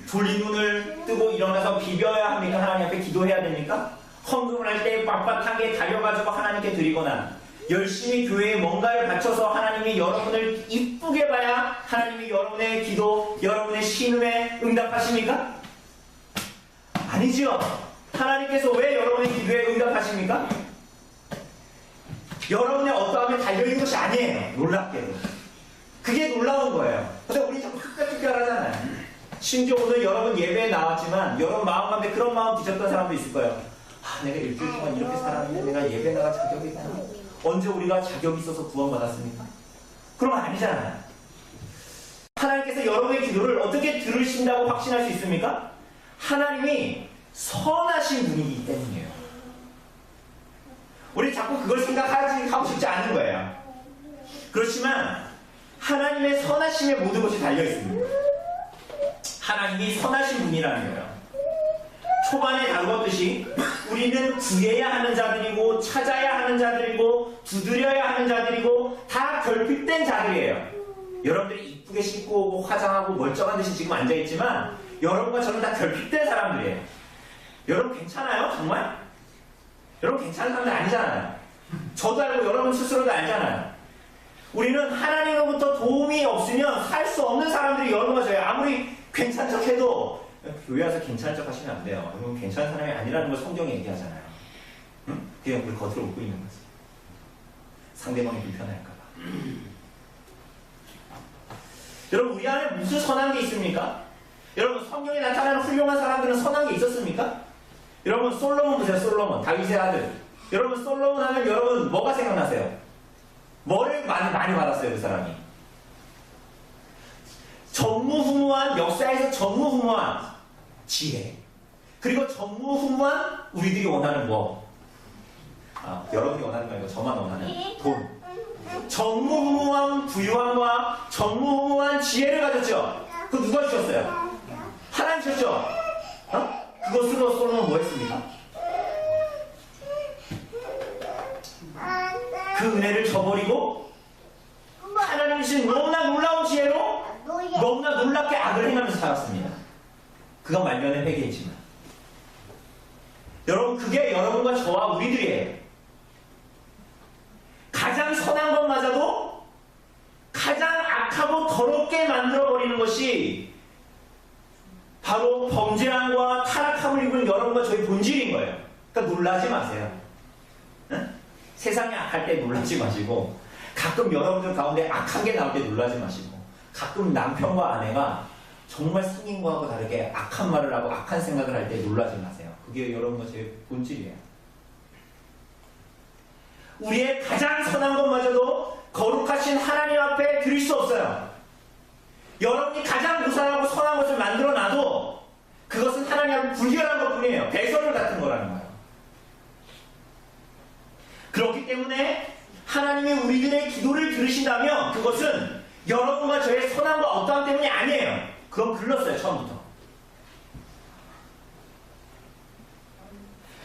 졸린 눈을 뜨고 일어나서 비벼야 합니까? 하나님 앞에 기도해야 됩니까? 헌금을 할 때 빳빳하게 달려가지고 하나님께 드리거나 열심히 교회에 뭔가를 바쳐서 하나님이 여러분을 이쁘게 봐야 하나님이 여러분의 기도, 여러분의 신음에 응답하십니까? 아니죠. 하나님께서 왜 여러분의 기도에 응답하십니까? 여러분의 어떠함에 달려있는 것이 아니에요. 놀랍게도. 그게 놀라운 거예요. 근데 우리 자꾸 특별하잖아요. 심지어 오늘 여러분 예배에 나왔지만 여러분 마음 가운데 그런 마음 드셨던 사람도 있을 거예요. 내가 일주일 동안 이렇게 살았는데 내가 예배 나갈 자격이 있나? 언제 우리가 자격이 있어서 구원받았습니까? 그런 건 아니잖아요. 하나님께서 여러분의 기도를 어떻게 들으신다고 확신할 수 있습니까? 하나님이 선하신 분이기 때문이에요. 우리 자꾸 그걸 생각하고 싶지 않은 거예요. 그렇지만 하나님의 선하심에 모든 것이 달려있습니다. 하나님이 선하신 분이라는 거예요. 초반에 다루었듯이 우리는 구해야 하는 자들이고 찾아야 하는 자들이고 두드려야 하는 자들이고 다 결핍된 자들이에요. 여러분들이 이쁘게 씻고 오고 화장하고 멀쩡한 듯이 지금 앉아있지만 여러분과 저는 다 결핍된 사람들이에요. 여러분 괜찮아요? 정말? 여러분 괜찮은 사람들 아니잖아요. 저도 알고 여러분 스스로도 알잖아요. 우리는 하나님으로부터 도움이 없으면 살 수 없는 사람들이 여러분과 저예요. 아무리 괜찮은 척 해도 교회 와서 괜찮은 척 하시면 안 돼요. 여러분 괜찮은 사람이 아니라는 걸 성경이 얘기하잖아요. 응? 그냥 우리 겉으로 웃고 있는 거지. 상대방이 불편할까봐. 여러분 우리 안에 무슨 선한 게 있습니까? 여러분 성경에 나타나는 훌륭한 사람들은 선한 게 있었습니까? 여러분 솔로몬 보세요. 솔로몬 다윗의 아들. 여러분 솔로몬 하면 여러분 뭐가 생각나세요? 뭐를 많이 받았어요 그 사람이? 전무후무한 역사에서 전무후무한 지혜 그리고 전무후무한 우리들이 원하는 뭐 여러분이 원하는 거 아니고 저만 원하는 돈 전무후무한 부유함과 전무후무한 지혜를 가졌죠. 그거 누가 주셨어요? 하나님 주셨죠. 그것으로 솔로몬 뭐 했습니까? 그 은혜를 저버리고 하나님 주신 너무나 놀라운 지혜로 너무나 놀랍게 악을 행하면서 살았습니다. 그가 말년에 회개했지만 여러분 그게 여러분과 저와 우리들이에요. 가장 선한 것마저도 가장 악하고 더럽게 만들어버리는 것이 바로 범죄함과 타락함을 입은 여러분과 저희 본질인 거예요. 그러니까 놀라지 마세요. 응? 세상이 악할 때 놀라지 마시고 가끔 여러분들 가운데 악한 게 나올 때 놀라지 마시고 가끔 남편과 아내가 정말 생긴 거하고 다르게 악한 말을 하고 악한 생각을 할 때 놀라지 마세요. 그게 여러분과 제 본질이에요. 우리의 가장 선한 것마저도 거룩하신 하나님 앞에 드릴 수 없어요. 여러분이 가장 무상하고 선한 것을 만들어놔도 그것은 하나님 앞에 불결한 것뿐이에요. 배설물 같은 거라는 거예요. 그렇기 때문에 하나님이 우리들의 기도를 들으신다면 그것은 여러분과 저의 선함과 어떠함 때문이 아니에요. 그건 글렀어요. 처음부터.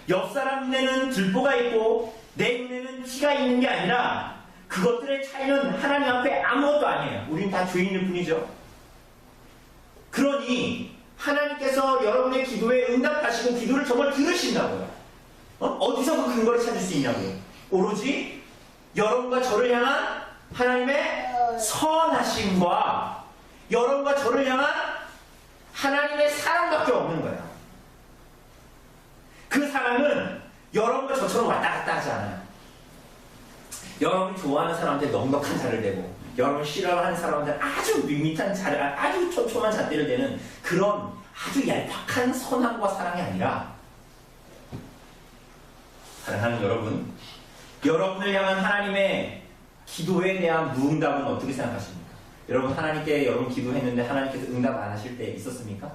옆 사람 눈에는 들보가 있고 내 눈에는 티가 있는 게 아니라 그것들의 차이는 하나님 앞에 아무것도 아니에요. 우린 다 죄인일 뿐이죠. 그러니 하나님께서 여러분의 기도에 응답하시고 기도를 정말 들으신다고요. 어디서 그 근거를 찾을 수 있냐고요. 오로지 여러분과 저를 향한 하나님의 선하심과 여러분과 저를 향한 하나님의 사랑밖에 없는 거예요. 그 사랑은 여러분과 저처럼 왔다 갔다 하지 않아요. 여러분이 좋아하는 사람한테 넉넉한 자를 대고 여러분 싫어하는 사람한테 아주 밋밋한 자를, 아주 촘촘한 잣대를 대는 그런 아주 얄팍한 선함과 사랑이 아니라, 사랑하는 여러분, 여러분을 향한 하나님의 기도에 대한 무응답은 어떻게 생각하십니까? 여러분, 하나님께 여러분 기도했는데 하나님께서 응답 안 하실 때 있었습니까?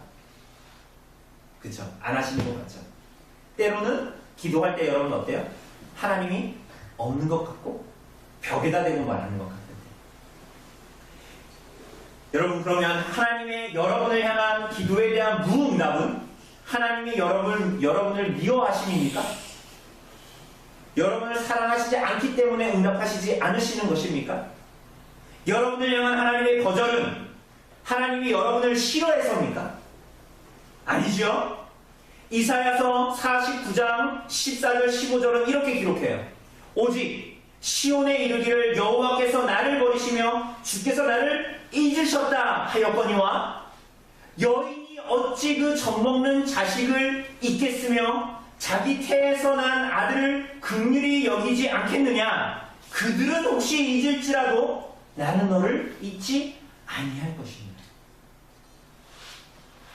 그쵸? 안 하시는 것 같죠? 때로는 기도할 때 여러분 어때요? 하나님이 없는 것 같고 벽에다 대고 말하는 것 같은데, 여러분, 그러면 하나님의 여러분을 향한 기도에 대한 무응답은 하나님이 여러분을 미워하심입니까? 여러분을 사랑하시지 않기 때문에 응답하시지 않으시는 것입니까? 여러분을 향한 하나님의 거절은 하나님이 여러분을 싫어해서입니까? 아니죠. 이사야서 49장 14절 15절은 이렇게 기록해요. 오직 시온에 이르기를 여호와께서 나를 버리시며 주께서 나를 잊으셨다 하였거니와 여인이 어찌 그 젖먹는 자식을 잊겠으며 자기 태에서 난 아들을 긍휼히 여기지 않겠느냐. 그들은 혹시 잊을지라도 나는 너를 잊지 아니할 것입니다.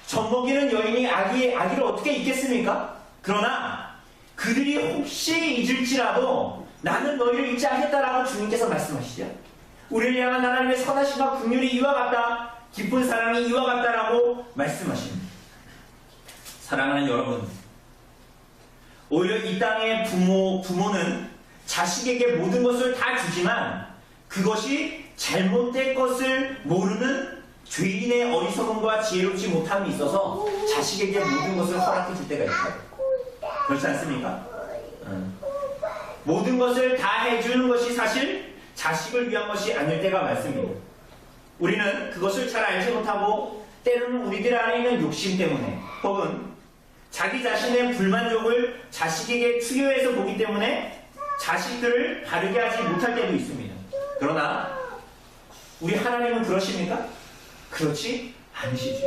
젖먹이는 여인이 아기를 어떻게 잊겠습니까? 그러나 그들이 혹시 잊을지라도 나는 너희를 잊지 않겠다라고 주님께서 말씀하시죠. 우리를 향한 하나님의 선하심과 긍휼이 이와 같다, 깊은 사랑이 이와 같다라고 말씀하십니다. 사랑하는 여러분, 오히려 이 땅의 부모는 자식에게 모든 것을 다 주지만 그것이 잘못된 것을 모르는 죄인의 어리석음과 지혜롭지 못함이 있어서 자식에게 모든 것을 허락해 줄 때가 있어요. 그렇지 않습니까? 모든 것을 다 해주는 것이 사실 자식을 위한 것이 아닐 때가 많습니다. 우리는 그것을 잘 알지 못하고 때로는 우리들 안에 있는 욕심 때문에 혹은 자기 자신의 불만족을 자식에게 투여해서 보기 때문에 자식들을 바르게 하지 못할 때도 있습니다. 그러나 우리 하나님은 그러십니까? 그렇지 않으시죠.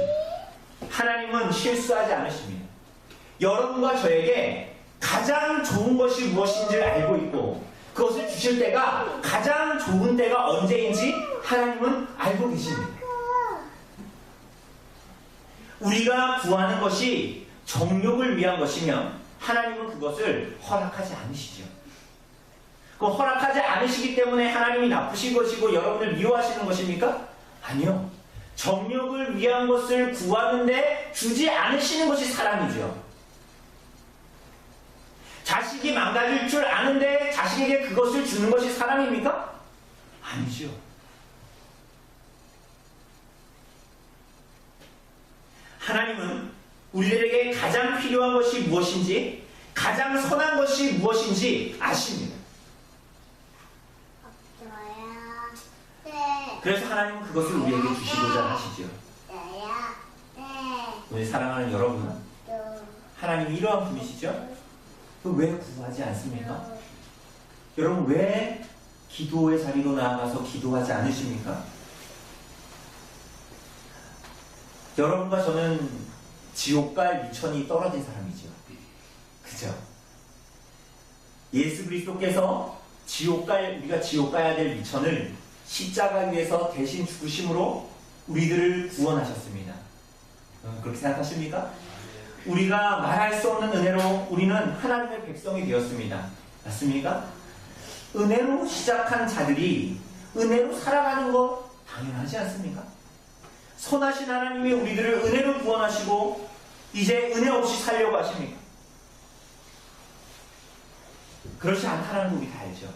하나님은 실수하지 않으십니다. 여러분과 저에게 가장 좋은 것이 무엇인지를 알고 있고 그것을 주실 때가 가장 좋은 때가 언제인지 하나님은 알고 계십니다. 우리가 구하는 것이 정욕을 위한 것이면 하나님은 그것을 허락하지 않으시죠. 그 허락하지 않으시기 때문에 하나님이 나쁘신 것이고 여러분을 미워하시는 것입니까? 아니요. 정욕을 위한 것을 구하는데 주지 않으시는 것이 사랑이죠. 자식이 망가질 줄 아는데 자식에게 그것을 주는 것이 사랑입니까? 아니죠. 하나님은 우리들에게 가장 필요한 것이 무엇인지, 가장 선한 것이 무엇인지 아십니다. 그래서 하나님은 그것을 우리에게 주시고자 하시죠. 우리 사랑하는 여러분, 하나님이 이러한 분이시죠? 왜 구하지 않습니까? 여러분, 왜 기도의 자리로 나아가서 기도하지 않으십니까? 여러분과 저는 지옥 갈 미천이 떨어진 사람이죠. 그죠? 예수 그리스도께서 우리가 지옥 가야 될 미천을 십자가 위에서 대신 죽으심으로 우리들을 구원하셨습니다. 그렇게 생각하십니까? 우리가 말할 수 없는 은혜로 우리는 하나님의 백성이 되었습니다. 맞습니까? 은혜로 시작한 자들이 은혜로 살아가는 거 당연하지 않습니까? 선하신 하나님이 우리들을 은혜로 구원하시고 이제 은혜 없이 살려고 하십니까? 그렇지 않다는 거 우리 다 알죠.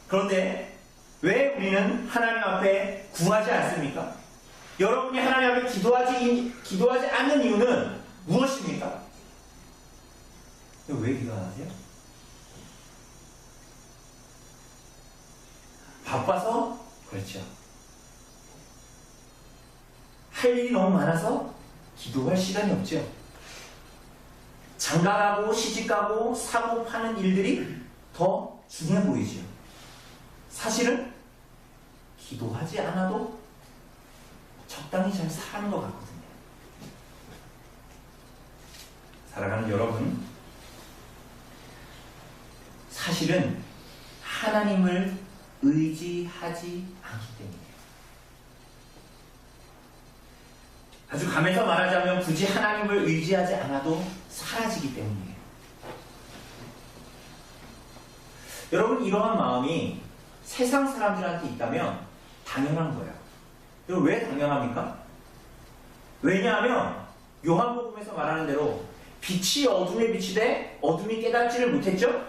그런데 왜 우리는 하나님 앞에 구하지 않습니까? 여러분이 하나님 앞에 기도하지 않는 이유는 무엇입니까? 왜 기도 안 하세요? 바빠서? 그렇죠. 할 일이 너무 많아서 기도할 시간이 없죠. 장가가고 시집가고 사고 파는 일들이 더 중요해 보이죠. 사실은 기도하지 않아도 적당히 잘 사는 것 같거든요. 사랑하는 여러분, 사실은 하나님을 의지하지 않기 때문이에요. 아주 감해서 말하자면 굳이 하나님을 의지하지 않아도 사라지기 때문이에요. 여러분, 이러한 마음이 세상 사람들한테 있다면 당연한 거예요. 여러분, 왜 당연합니까? 왜냐하면 요한복음에서 말하는 대로 빛이 어둠에 비치되 어둠이 깨닫지를 못했죠?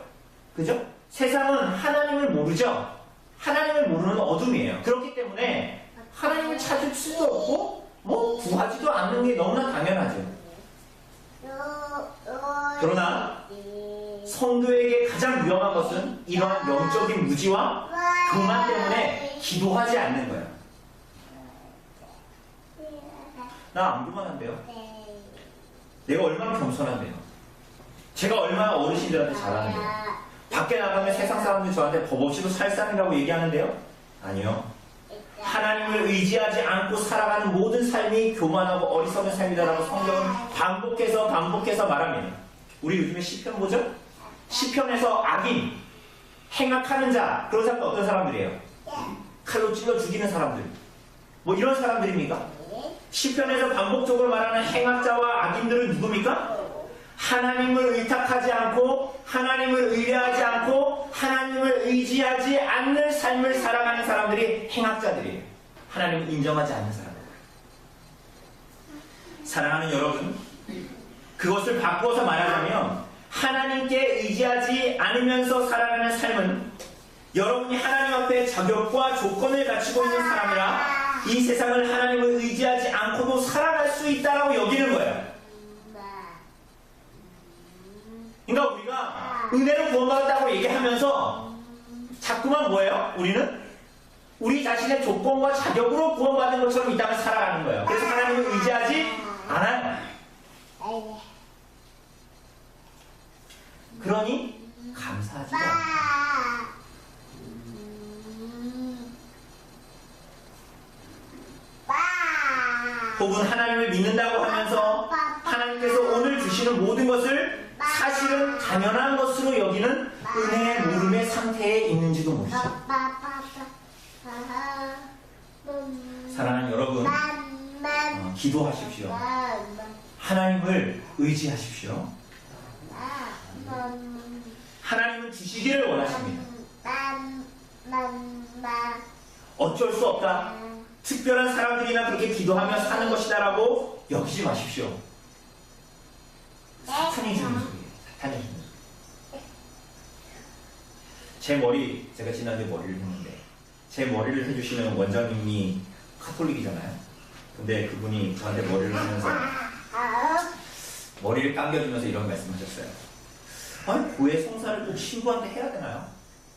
그죠? 세상은 하나님을 모르죠? 하나님을 모르는 어둠이에요. 그렇기 때문에 하나님을 찾을 수도 없고 구하지도 않는 게 너무나 당연하죠. 그러나 성도에게 가장 위험한 것은 이러한 영적인 무지와 교만 때문에 기도하지 않는 거예요. 나 안 교만한데요? 내가 얼마나 겸손한데요? 제가 얼마나 어르신들한테 잘하는데요? 밖에 나가면 세상 사람들이 저한테 법 없이도 살상이라고 얘기하는데요? 아니요. 하나님을 의지하지 않고 살아가는 모든 삶이 교만하고 어리석은 삶이다라고 성경은 반복해서 말합니다. 우리 요즘에 시편 보죠? 시편에서 악인, 행악하는 자, 그런 사람들 어떤 사람들이에요? 칼로 찔러 죽이는 사람들. 뭐 이런 사람들입니까? 시편에서 반복적으로 말하는 행악자와 악인들은 누굽니까? 하나님을 의탁하지 않고 하나님을 의뢰하지 않고 하나님을 의지하지 않는 삶을 살아가는 사람들이 행악자들이에요. 하나님을 인정하지 않는 사람들. 사랑하는 여러분, 그것을 바꿔서 말하자면 하나님께 의지하지 않으면서 살아가는 삶은 여러분이 하나님 앞에 자격과 조건을 갖추고 있는 사람이라 이 세상을 하나님을 의지하지 않고도 살아갈 수 있다라고 여기는 거예요. 그러니까 우리가 은혜로 구원받았다고 얘기하면서 자꾸만 뭐예요? 우리는 우리 자신의 조건과 자격으로 구원받은 것처럼 이 땅을 살아가는 거예요. 그래서 하나님을 의지하지 않아요. 그러니 감사하지 않아요. 혹은 하나님을 믿는다고 하면서 하나님께서 오늘 주시는 모든 것을 사실은 당연한 것으로 여기는 은혜의 모름의 상태에 있는지도 모르죠. 사랑하는 여러분, 기도하십시오. 하나님을 의지하십시오. 하나님은 주시기를 원하십니다. 어쩔 수 없다. 특별한 사람들이나 그렇게 기도하며 사는 것이다라고 여기지 마십시오. 사탄이 주는 소리예요. 사탄이 주는 소리. 제 머리, 제가 지난주에 머리를 했는데 제 머리를 해주시는 원장님이 카톨릭이잖아요. 근데 그분이 저한테 머리를 하면서 머리를 감겨주면서 이런 말씀하셨어요. 아니, 교회 성사를 꼭 신부한테 해야 되나요?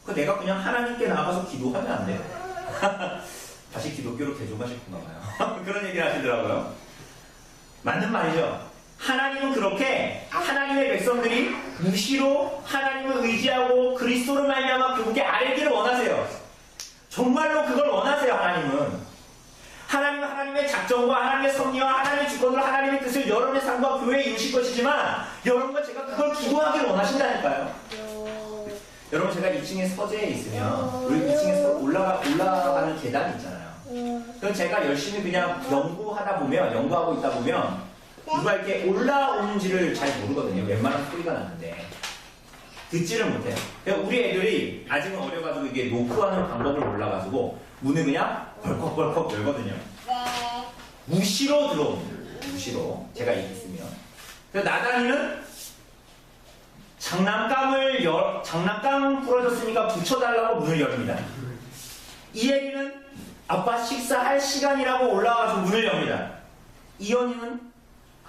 내가 그냥 하나님께 나가서 기도하면 안 돼요? 다시 기독교로 개종하셨구나 봐요. 그런 얘기를 하시더라고요. 맞는 말이죠. 하나님은 그렇게 하나님의 백성들이 무시로 하나님을 의지하고 그리스도로 말미암아 그분께 아뢰기를 원하세요. 정말로 그걸 원하세요. 하나님은 하나님의 작정과 하나님의 섭리와 하나님의 주권으로 하나님의 뜻을 여러분의 삶과 교회에 이루실 것이지만 여러분과 제가 그걸 기도하기를 원하신다니까요. 여러분, 제가 2층에 서재에 있으면 우리 2층에 올라가는 계단이 있잖아요. 그럼 제가 열심히 그냥 연구하고 있다 보면 누가 이렇게 올라오는지를 잘 모르거든요. 웬만한 소리가 나는데 듣지를 못해요. 그러니까 우리 애들이 아직은 어려가지고 이게 노크하는 방법을 몰라가지고 문을 그냥 벌컥벌컥 열거든요. 무시로 들어옵니다. 무시로. 제가 있으면. 그래서 나단이는 장난감 부러졌으니까 붙여달라고 문을 열립니다. 이혜리는 아빠 식사할 시간이라고 올라와서 문을 엽니다. 이현이는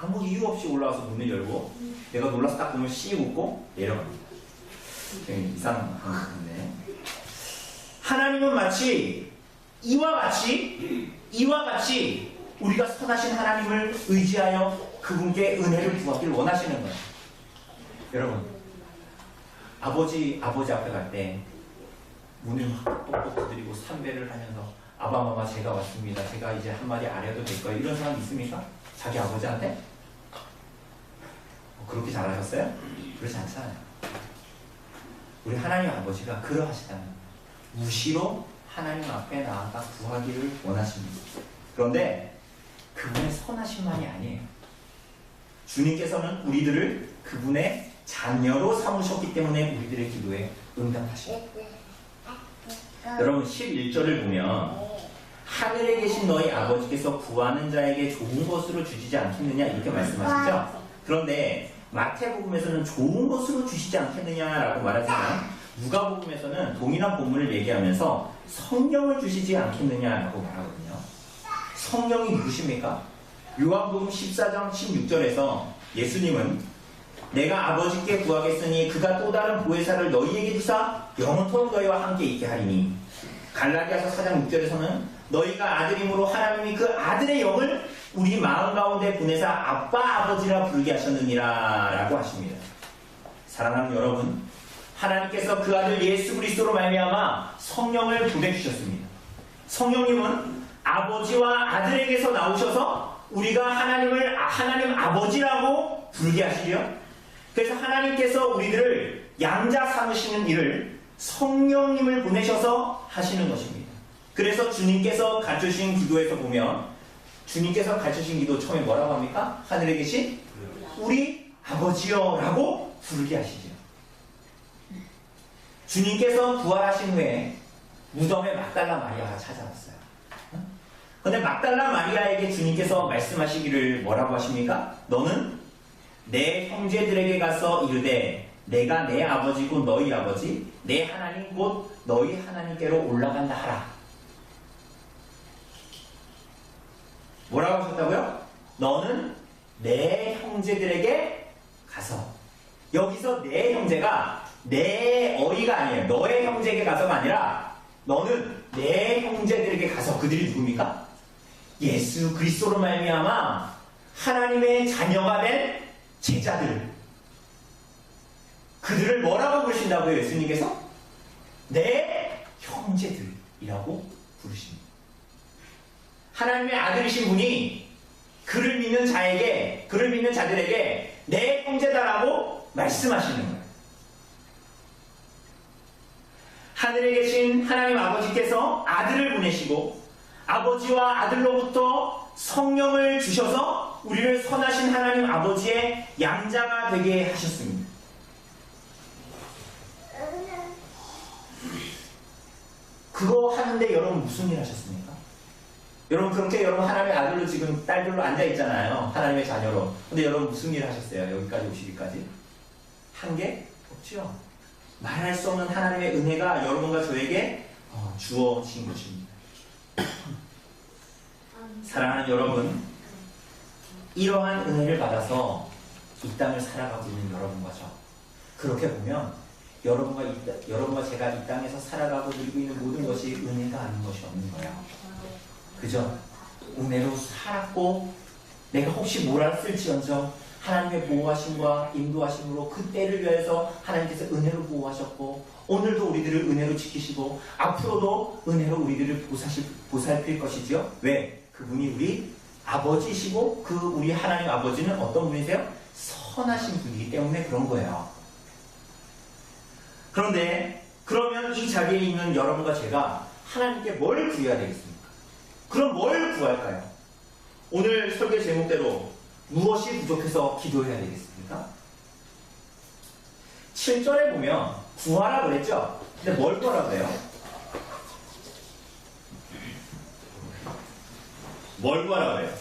아무 이유 없이 올라와서 문을 열고 내가 놀라서 딱 보면 씩 웃고 내려갑니다. 이상한 건데 하나님은 마치 이와 같이 우리가 선하신 하나님을 의지하여 그분께 은혜를 구하기를 원하시는 거예요. 여러분, 아버지 앞에 갈 때 문을 막 똑똑 두드리고 삼배를 하면서 아바마마 제가 왔습니다. 제가 이제 한마디 안 해도 될 거예요. 이런 사람 있습니까? 자기 아버지한테? 그렇게 잘하셨어요? 그렇지 않잖아요. 우리 하나님 아버지가 그러하시다는 무시로 하나님 앞에 나아가 구하기를 원하십니다. 그런데 그분의 선하심만이 아니에요. 주님께서는 우리들을 그분의 자녀로 삼으셨기 때문에 우리들의 기도에 응답하십니다. 여러분 11절을 보면 하늘에 계신 너희 아버지께서 구하는 자에게 좋은 것으로 주시지 않겠느냐 이렇게 말씀하시죠. 그런데 마태복음에서는 좋은 것으로 주시지 않겠느냐라고 말하지만 누가복음에서는 동일한 본문을 얘기하면서 성령을 주시지 않겠느냐라고 말하거든요. 성령이 누구십니까? 요한복음 14장 16절에서 예수님은 내가 아버지께 구하겠으니 그가 또 다른 보혜사를 너희에게 주사 영원토록 너희와 함께 있게 하리니 갈라디아서 4장 6절에서는 너희가 아들임으로 하나님이 그 아들의 영을 우리 마음 가운데 보내사 아빠 아버지라 부르게 하셨느니라 라고 하십니다. 사랑하는 여러분, 하나님께서 그 아들 예수 그리스도로 말미암아 성령을 보내주셨습니다. 성령님은 아버지와 아들에게서 나오셔서 우리가 하나님을 하나님 아버지라고 부르게 하시려. 그래서 하나님께서 우리들을 양자 삼으시는 일을 성령님을 보내셔서 하시는 것입니다. 그래서 주님께서 가르쳐주신 기도에서 보면 주님께서 가르쳐주신 기도 처음에 뭐라고 합니까? 하늘에 계신 우리 아버지여 라고 부르게 하시죠. 주님께서 부활하신 후에 무덤에 막달라 마리아가 찾아왔어요. 그런데 막달라 마리아에게 주님께서 말씀하시기를 뭐라고 하십니까? 너는 내 형제들에게 가서 이르되 내가 내 아버지고 너희 아버지 내 하나님 곧 너희 하나님께로 올라간다 하라. 뭐라고 하셨다고요? 너는 내 형제들에게 가서. 여기서 내 형제가 내 어이가 아니에요. 너의 형제에게 가서가 아니라 너는 내 형제들에게 가서. 그들이 누굽니까? 예수 그리스도로 말미암아 하나님의 자녀가 된 제자들. 그들을 뭐라고 부르신다고요? 예수님께서? 내 형제들이라고 부르십니다. 하나님의 아들이신 분이 그를 믿는 자에게, 그를 믿는 자들에게 내 형제다라고 말씀하시는 거예요. 하늘에 계신 하나님 아버지께서 아들을 보내시고 아버지와 아들로부터 성령을 주셔서 우리를 선하신 하나님 아버지의 양자가 되게 하셨습니다. 그거 하는데 여러분 무슨 일 하셨습니까? 여러분 그렇게 여러분 하나님의 아들로 지금 딸들로 앉아있잖아요. 하나님의 자녀로. 근데 여러분 무슨 일 하셨어요? 여기까지 오시기까지? 한 게 없죠. 말할 수 없는 하나님의 은혜가 여러분과 저에게 주어진 것입니다. 사랑하는 여러분, 이러한 은혜를 받아서 이 땅을 살아가고 있는 여러분과 저, 그렇게 보면 여러분과 제가 이 땅에서 살아가고 누리고 있는 모든 것이 은혜가 아닌 것이 없는 거예요. 그죠? 은혜로 살았고 내가 혹시 몰랐을지언정 하나님의 보호하심과 인도하심으로 그 때를 위해서 하나님께서 은혜로 보호하셨고 오늘도 우리들을 은혜로 지키시고 앞으로도 은혜로 우리들을 보살필 것이지요. 왜? 그분이 우리 아버지시고 그 우리 하나님 아버지는 어떤 분이세요? 선하신 분이기 때문에 그런 거예요. 그런데 그러면 이 자리에 있는 여러분과 제가 하나님께 뭘 구해야 되겠습니까? 그럼 뭘 구할까요? 오늘 설교 제목대로 무엇이 부족해서 기도해야 되겠습니까? 7절에 보면 구하라 그랬죠? 근데 뭘 구하라 그래요? 뭘 구하라 그래요?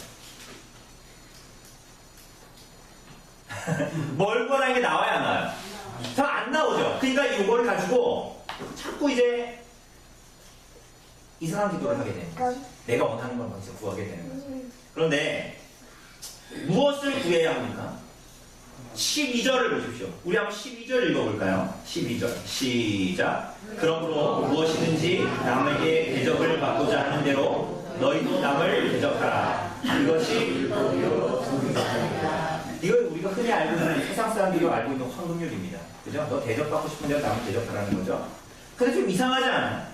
뭘 구하라는 게 나와야 안 나와요? 잘 안 나오죠? 그러니까 이걸 가지고 자꾸 이제 이상한 기도를 하게 되는 거죠. 내가 원하는 걸 먼저 구하게 되는 거죠. 그런데 무엇을 구해야 합니까? 12절을 보십시오. 우리 한번 12절 읽어볼까요? 12절 시작. 그러므로 무엇이든지 남에게 대접을 받고자 하는 대로 너희도 남을 대접하라. 이것이 이거 우리가 흔히 알고 있는 세상 사람들이 알고 있는 황금률입니다. 그죠? 너 대접받고 싶은 대로 남을 대접하라는 거죠. 근데 좀 이상하지 않아요?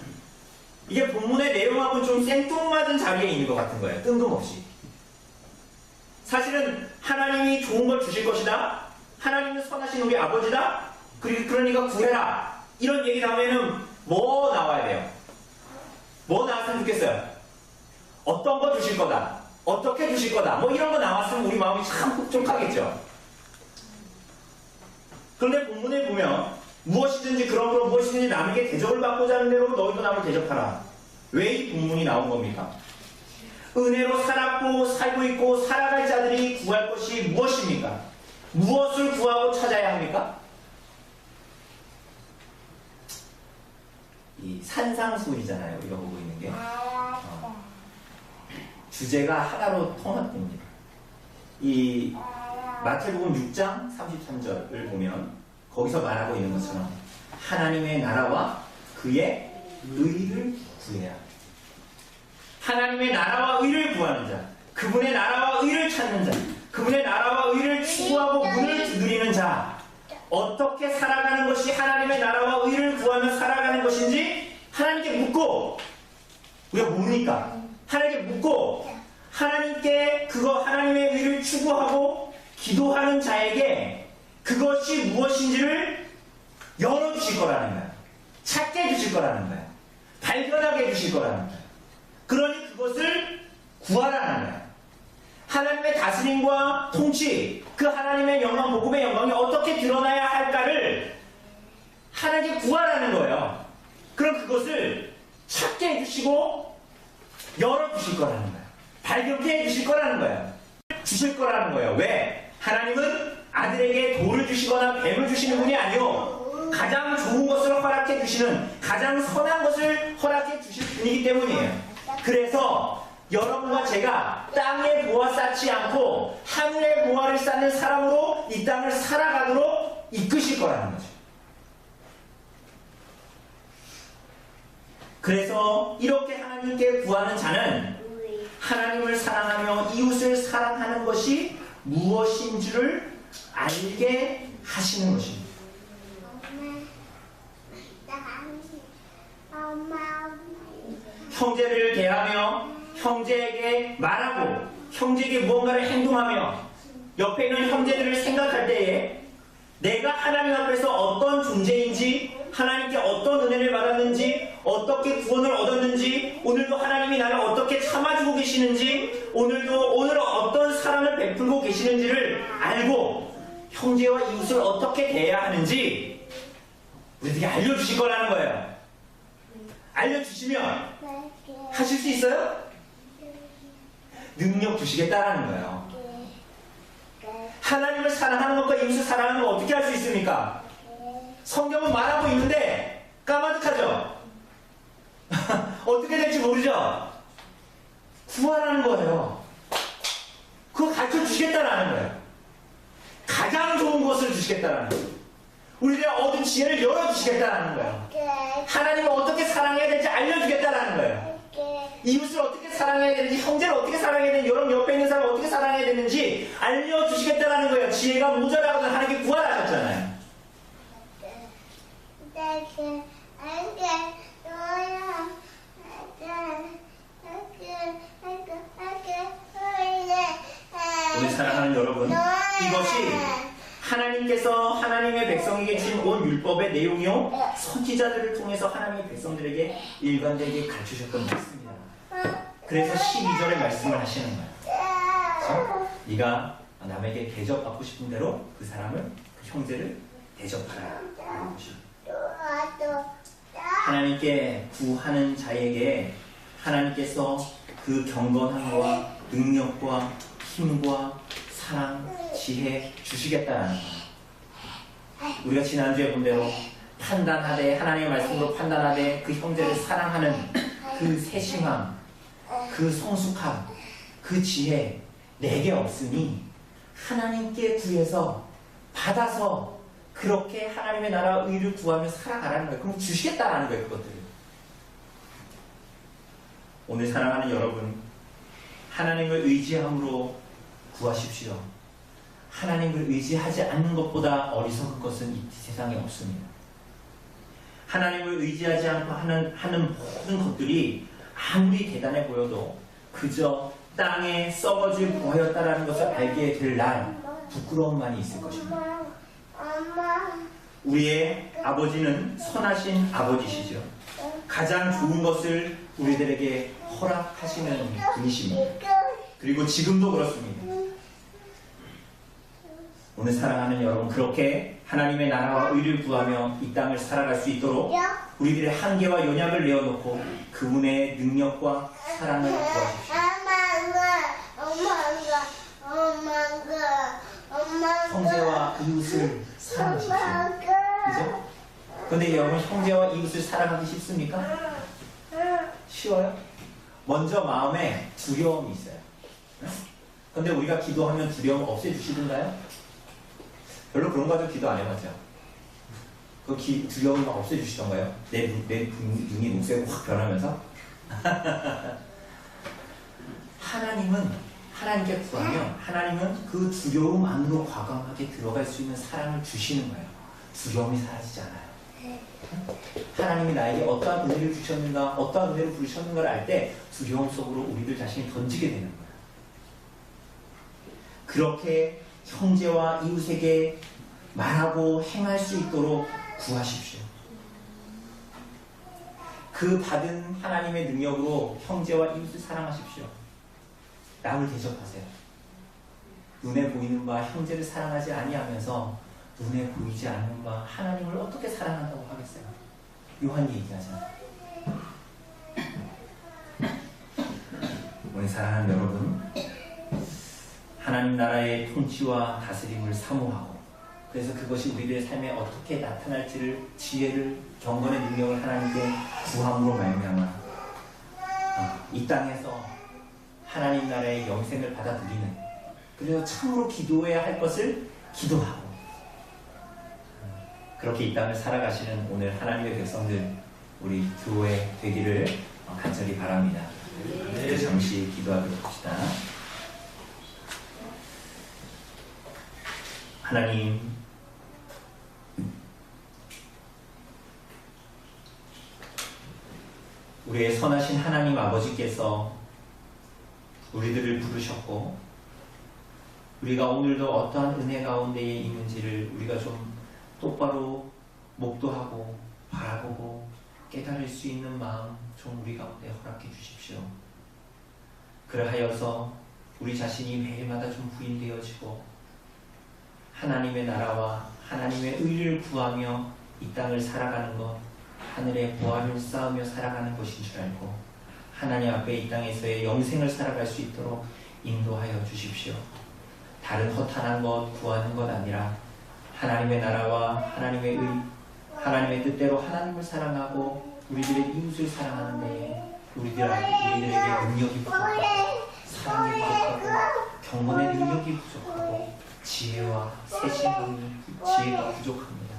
이게 본문의 내용하고 좀 생뚱맞은 자리에 있는 것 같은 거예요. 뜬금없이. 사실은 하나님이 좋은 걸 주실 것이다. 하나님은 선하신 우리 아버지다. 그러니까 구해라. 이런 얘기 다음에는 뭐 나와야 돼요? 뭐 나왔으면 좋겠어요? 어떤 거 주실 거다. 어떻게 주실 거다. 뭐 이런 거 나왔으면 우리 마음이 참 흡족하겠죠. 그런데 본문에 보면 무엇이든지 그런 거 무엇이든지 남에게 대접을 받고자 하는 대로 너희도 남을 대접하라. 왜 이 본문이 나온 겁니까? 은혜로 살았고 살고 있고 살아갈 자들이 구할 것이 무엇입니까? 무엇을 구하고 찾아야 합니까? 이 산상수훈이잖아요. 우리가 보고 있는 게 주제가 하나로 통합됩니다. 이 마태복음 6장 33절을 보면 거기서 말하고 있는 것처럼 하나님의 나라와 그의 의를 구해야 합니다. 하나님의 나라와 의를 구하는 자, 그분의 나라와 의를 찾는 자, 그분의 나라와 의를 추구하고 문을 두드리는 자, 어떻게 살아가는 것이 하나님의 나라와 의를 구하며 살아가는 것인지 하나님께 묻고, 우리가 모르니까 하나님께 묻고 하나님께 그거 하나님의 의를 추구하고 기도하는 자에게 그것이 무엇인지를 열어주실 거라는 거예요. 찾게 해주실 거라는 거예요. 발견하게 해주실 거라는 거예요. 그러니 그것을 구하라는 거예요. 하나님의 다스림과 통치, 그 하나님의 영광, 복음의 영광이 어떻게 드러나야 할까를 하나님께 구하라는 거예요. 그럼 그것을 찾게 해주시고 열어주실 거라는 거예요. 발견케 해주실 거라는 거예요. 주실 거라는 거예요. 왜? 하나님은 아들에게 돌을 주시거나 뱀을 주시는 분이 아니요, 가장 좋은 것을 허락해 주시는, 가장 선한 것을 허락해 주실 분이기 때문이에요. 그래서 여러분과 제가 땅에 보화 쌓지 않고 하늘에 보화를 쌓는 사람으로 이 땅을 살아가도록 이끄실 거라는 거죠. 그래서 이렇게 하나님께 구하는 자는 하나님을 사랑하며 이웃을 사랑하는 것이 무엇인 줄을 알게 하시는 것입니다. 형제를 대하며 형제에게 말하고 형제에게 무언가를 행동하며 옆에 있는 형제들을 생각할 때에 내가 하나님 앞에서 어떤 존재인지, 하나님께 어떤 은혜를 받았는지, 어떻게 구원을 얻었는지, 오늘도 하나님이 나를 어떻게 참아주고 계시는지, 오늘 어떤 사랑을 베풀고 계시는지를 알고 형제와 이웃을 어떻게 대해야 하는지 우리에게 알려주실 거라는 거예요. 알려주시면 하실 수 있어요? 능력 주시겠다라는 거예요. 하나님을 사랑하는 것과 이웃을 사랑하는 것 어떻게 할 수 있습니까? 성경은 말하고 있는데 까마득하죠? 어떻게 될지 모르죠? 구하라는 거예요. 그거 가르쳐 주시겠다라는 거예요. 가장 좋은 것을 주시겠다라는 거예요. 우리들의 얻은 지혜를 열어주시겠다라는 거예요. 하나님을 어떻게 사랑해야 될지 알려주겠다라는 거예요. 이웃을 어떻게 사랑해야 되는지, 형제를 어떻게 사랑해야 되는지, 여러분 옆에 있는 사람을 어떻게 사랑해야 되는지 알려주시겠다라는 거예요. 지혜가 모자라거든 하나님께 구하라 하셨잖아요. 우리 사랑하는 여러분, 이것이 하나님께서 하나님의 백성에게 주신 온 율법의 내용이요, 선지자들을 통해서 하나님의 백성들에게 일관되게 가르치셨던 말씀입니다. 그래서 12절의 말씀을 하시는 거예요. 그렇죠? 네가 남에게 대접받고 싶은 대로 그 사람을, 그 형제를 대접하라. 하나님께 구하는 자에게 하나님께서 그 경건함과 능력과 힘과 사랑, 지혜 주시겠다는 거예요. 우리가 지난주에 본 대로 판단하되, 하나님의 말씀으로 판단하되 그 형제를 사랑하는 그 세심함, 그 성숙함, 그 지혜 내게 없으니 하나님께 구해서 받아서 그렇게 하나님의 나라 의를 구하며 살아가라는 거예요. 그럼 주시겠다라는 거예요. 그것들을. 오늘 사랑하는 여러분, 하나님을 의지함으로 구하십시오. 하나님을 의지하지 않는 것보다 어리석은 것은 이 세상에 없습니다. 하나님을 의지하지 않고 하는 모든 것들이 아무리 대단해 보여도 그저 땅에 썩어질 부하였다라는 것을 알게 될 날 부끄러움만이 있을 것입니다. 우리의 아버지는 선하신 아버지시죠. 가장 좋은 것을 우리들에게 허락하시는 분이십니다. 그리고 지금도 그렇습니다. 오늘 사랑하는 여러분, 그렇게 하나님의 나라와 의를 구하며 이 땅을 살아갈 수 있도록 우리들의 한계와 연약을 내어놓고 그분의 능력과 사랑을 구하십시오. 형제와 이웃을 사랑하십시오. 그죠? 근데 여러분, 형제와 이웃을 사랑하기 쉽습니까? 쉬워요? 먼저 마음에 두려움이 있어요. 근데 우리가 기도하면 두려움 없애주시던가요? 별로 그런 거 가지고 기도 안 해봤죠? 그 두려움을 막 없애주시던가요? 내 눈이 녹색으로 확 변하면서? 하나님께 구하면 하나님은 그 두려움 안으로 과감하게 들어갈 수 있는 사랑을 주시는 거예요. 두려움이 사라지지 않아요. 하나님이 나에게 어떠한 은혜를 주셨는가, 어떠한 은혜를 부르셨는가를 알 때 두려움 속으로 우리들 자신이 던지게 되는 거예요. 그렇게 형제와 이웃에게 말하고 행할 수 있도록 구하십시오. 그 받은 하나님의 능력으로 형제와 이웃을 사랑하십시오. 남을 대접하세요. 눈에 보이는 바 형제를 사랑하지 아니하면서 눈에 보이지 않는 바 하나님을 어떻게 사랑한다고 하겠어요? 요한이 얘기하잖아요. 오늘 사랑하는 여러분, 하나님 나라의 통치와 다스림을 사모하고, 그래서 그것이 우리들의 삶에 어떻게 나타날지를, 지혜를, 경건의 능력을 하나님께 구함으로 말미암아 이 땅에서 하나님 나라의 영생을 받아들이는, 그래서 참으로 기도해야 할 것을 기도하고, 그렇게 이 땅을 살아가시는 오늘 하나님의 백성들, 우리 교회 되기를 간절히 바랍니다. 잠시 기도하도록 합시다. 하나님, 우리의 선하신 하나님 아버지께서 우리들을 부르셨고, 우리가 오늘도 어떠한 은혜 가운데에 있는지를 우리가 좀 똑바로 목도하고 바라보고 깨달을 수 있는 마음 좀 우리 가운데 허락해 주십시오. 그러하여서 우리 자신이 매일마다 좀 부인되어지고 하나님의 나라와 하나님의 의를 구하며 이 땅을 살아가는 것, 하늘의 보화를 쌓으며 살아가는 것인 줄 알고 하나님 앞에 이 땅에서의 영생을 살아갈 수 있도록 인도하여 주십시오. 다른 허탄한 것 구하는 것 아니라 하나님의 나라와 하나님의 의, 하나님의 뜻대로 하나님을 사랑하고 우리들의 이웃을 사랑하는 데에 우리들에게 능력이 부족하고 사랑이 부족하고 경건의 능력이 부족하고 지혜와 세심함이 지혜가 부족합니다.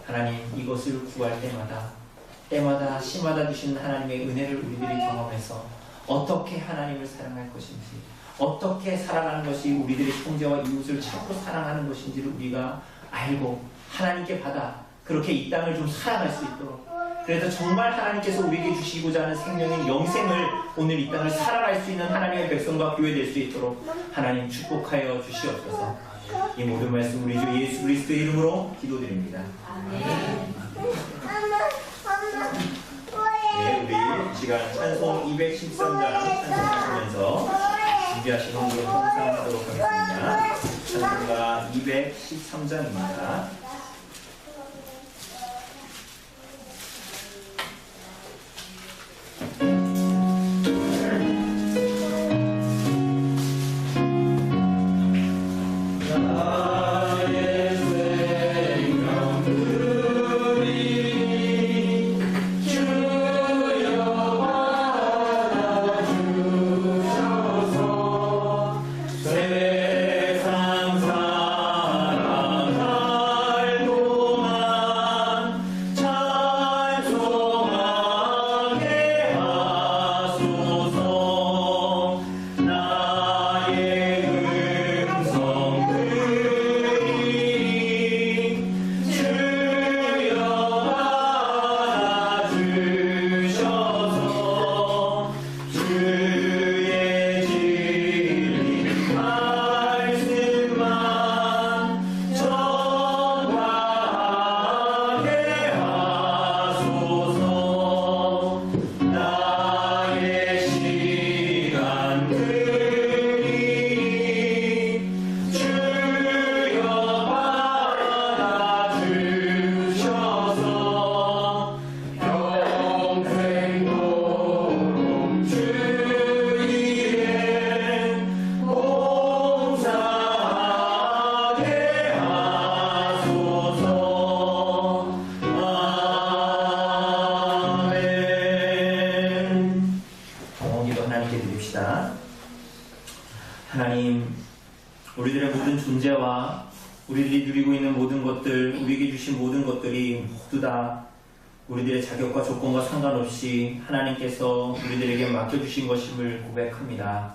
하나님, 이것을 구할 때마다 시마다 주시는 하나님의 은혜를 우리들이 경험해서 어떻게 하나님을 사랑할 것인지, 어떻게 살아가는 것이 우리들의 형제와 이웃을 참으로 사랑하는 것인지를 우리가 알고 하나님께 받아 그렇게 이 땅을 좀 살아갈 수 있도록, 그래서 정말 하나님께서 우리에게 주시고자 하는 생명인 영생을 오늘 이 땅을 살아갈 수 있는 하나님의 백성과 교회 될 수 있도록 하나님 축복하여 주시옵소서. 이 모든 말씀 우리 주 예수 그리스도의 이름으로 기도드립니다. 네, 우리 이 시간 찬송 213장 찬송하시면서 준비하신 헌금으로 통상하도록 하겠습니다. 찬송가 213장입니다. 찬송하게 하나님, 우리들의 모든 존재와 우리들이 누리고 있는 모든 것들, 우리에게 주신 모든 것들이 모두 다 우리들의 자격과 조건과 상관없이 하나님께서 우리들에게 맡겨주신 것임을 고백합니다.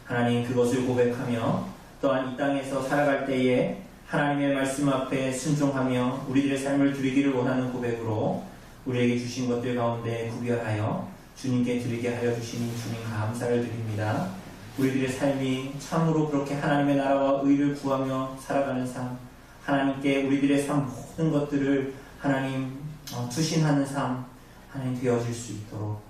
하나님, 그것을 고백하며 또한 이 땅에서 살아갈 때에 하나님의 말씀 앞에 순종하며 우리들의 삶을 드리기를 원하는 고백으로 우리에게 주신 것들 가운데 구별하여 주님께 드리게 하여 주시니 주님 감사를 드립니다. 우리들의 삶이 참으로 그렇게 하나님의 나라와 의를 구하며 살아가는 삶, 하나님께 우리들의 삶 모든 것들을 하나님 투신하는 삶, 하나님 되어질 수 있도록,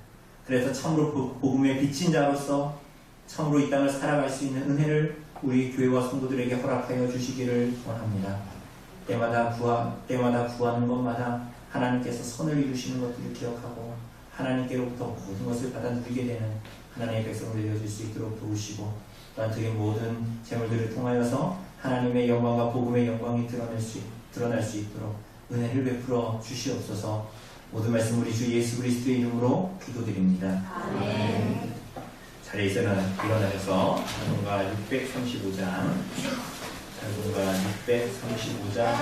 그래서 참으로 복음의 빚진 자로서 참으로 이 땅을 살아갈 수 있는 은혜를 우리 교회와 성도들에게 허락하여 주시기를 원합니다. 때마다 구하는 것마다 하나님께서 선을 이루시는 것들을 기억하고 하나님께로부터 모든 것을 받아 누리게 되는 하나님의 백성을 되어질 수 있도록 도우시고, 또한 드린 모든 재물들을 통하여서 하나님의 영광과 복음의 영광이 드러날 수 있도록 은혜를 베풀어 주시옵소서. 모든 말씀 우리 주 예수 그리스도의 이름으로 기도드립니다. 아멘. 자리에서 일어나셔서 찬송가 635장 찬송가 635장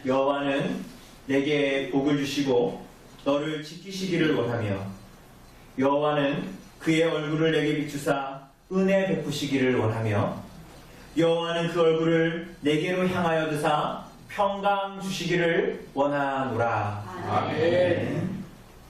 여호와는 내게 복을 주시고 너를 지키시기를 원하며 여호와는 그의 얼굴을 내게 비추사 은혜 베푸시기를 원하며 여호와는 그 얼굴을 내게로 향하여 드사 평강 주시기를 원하노라. 아멘.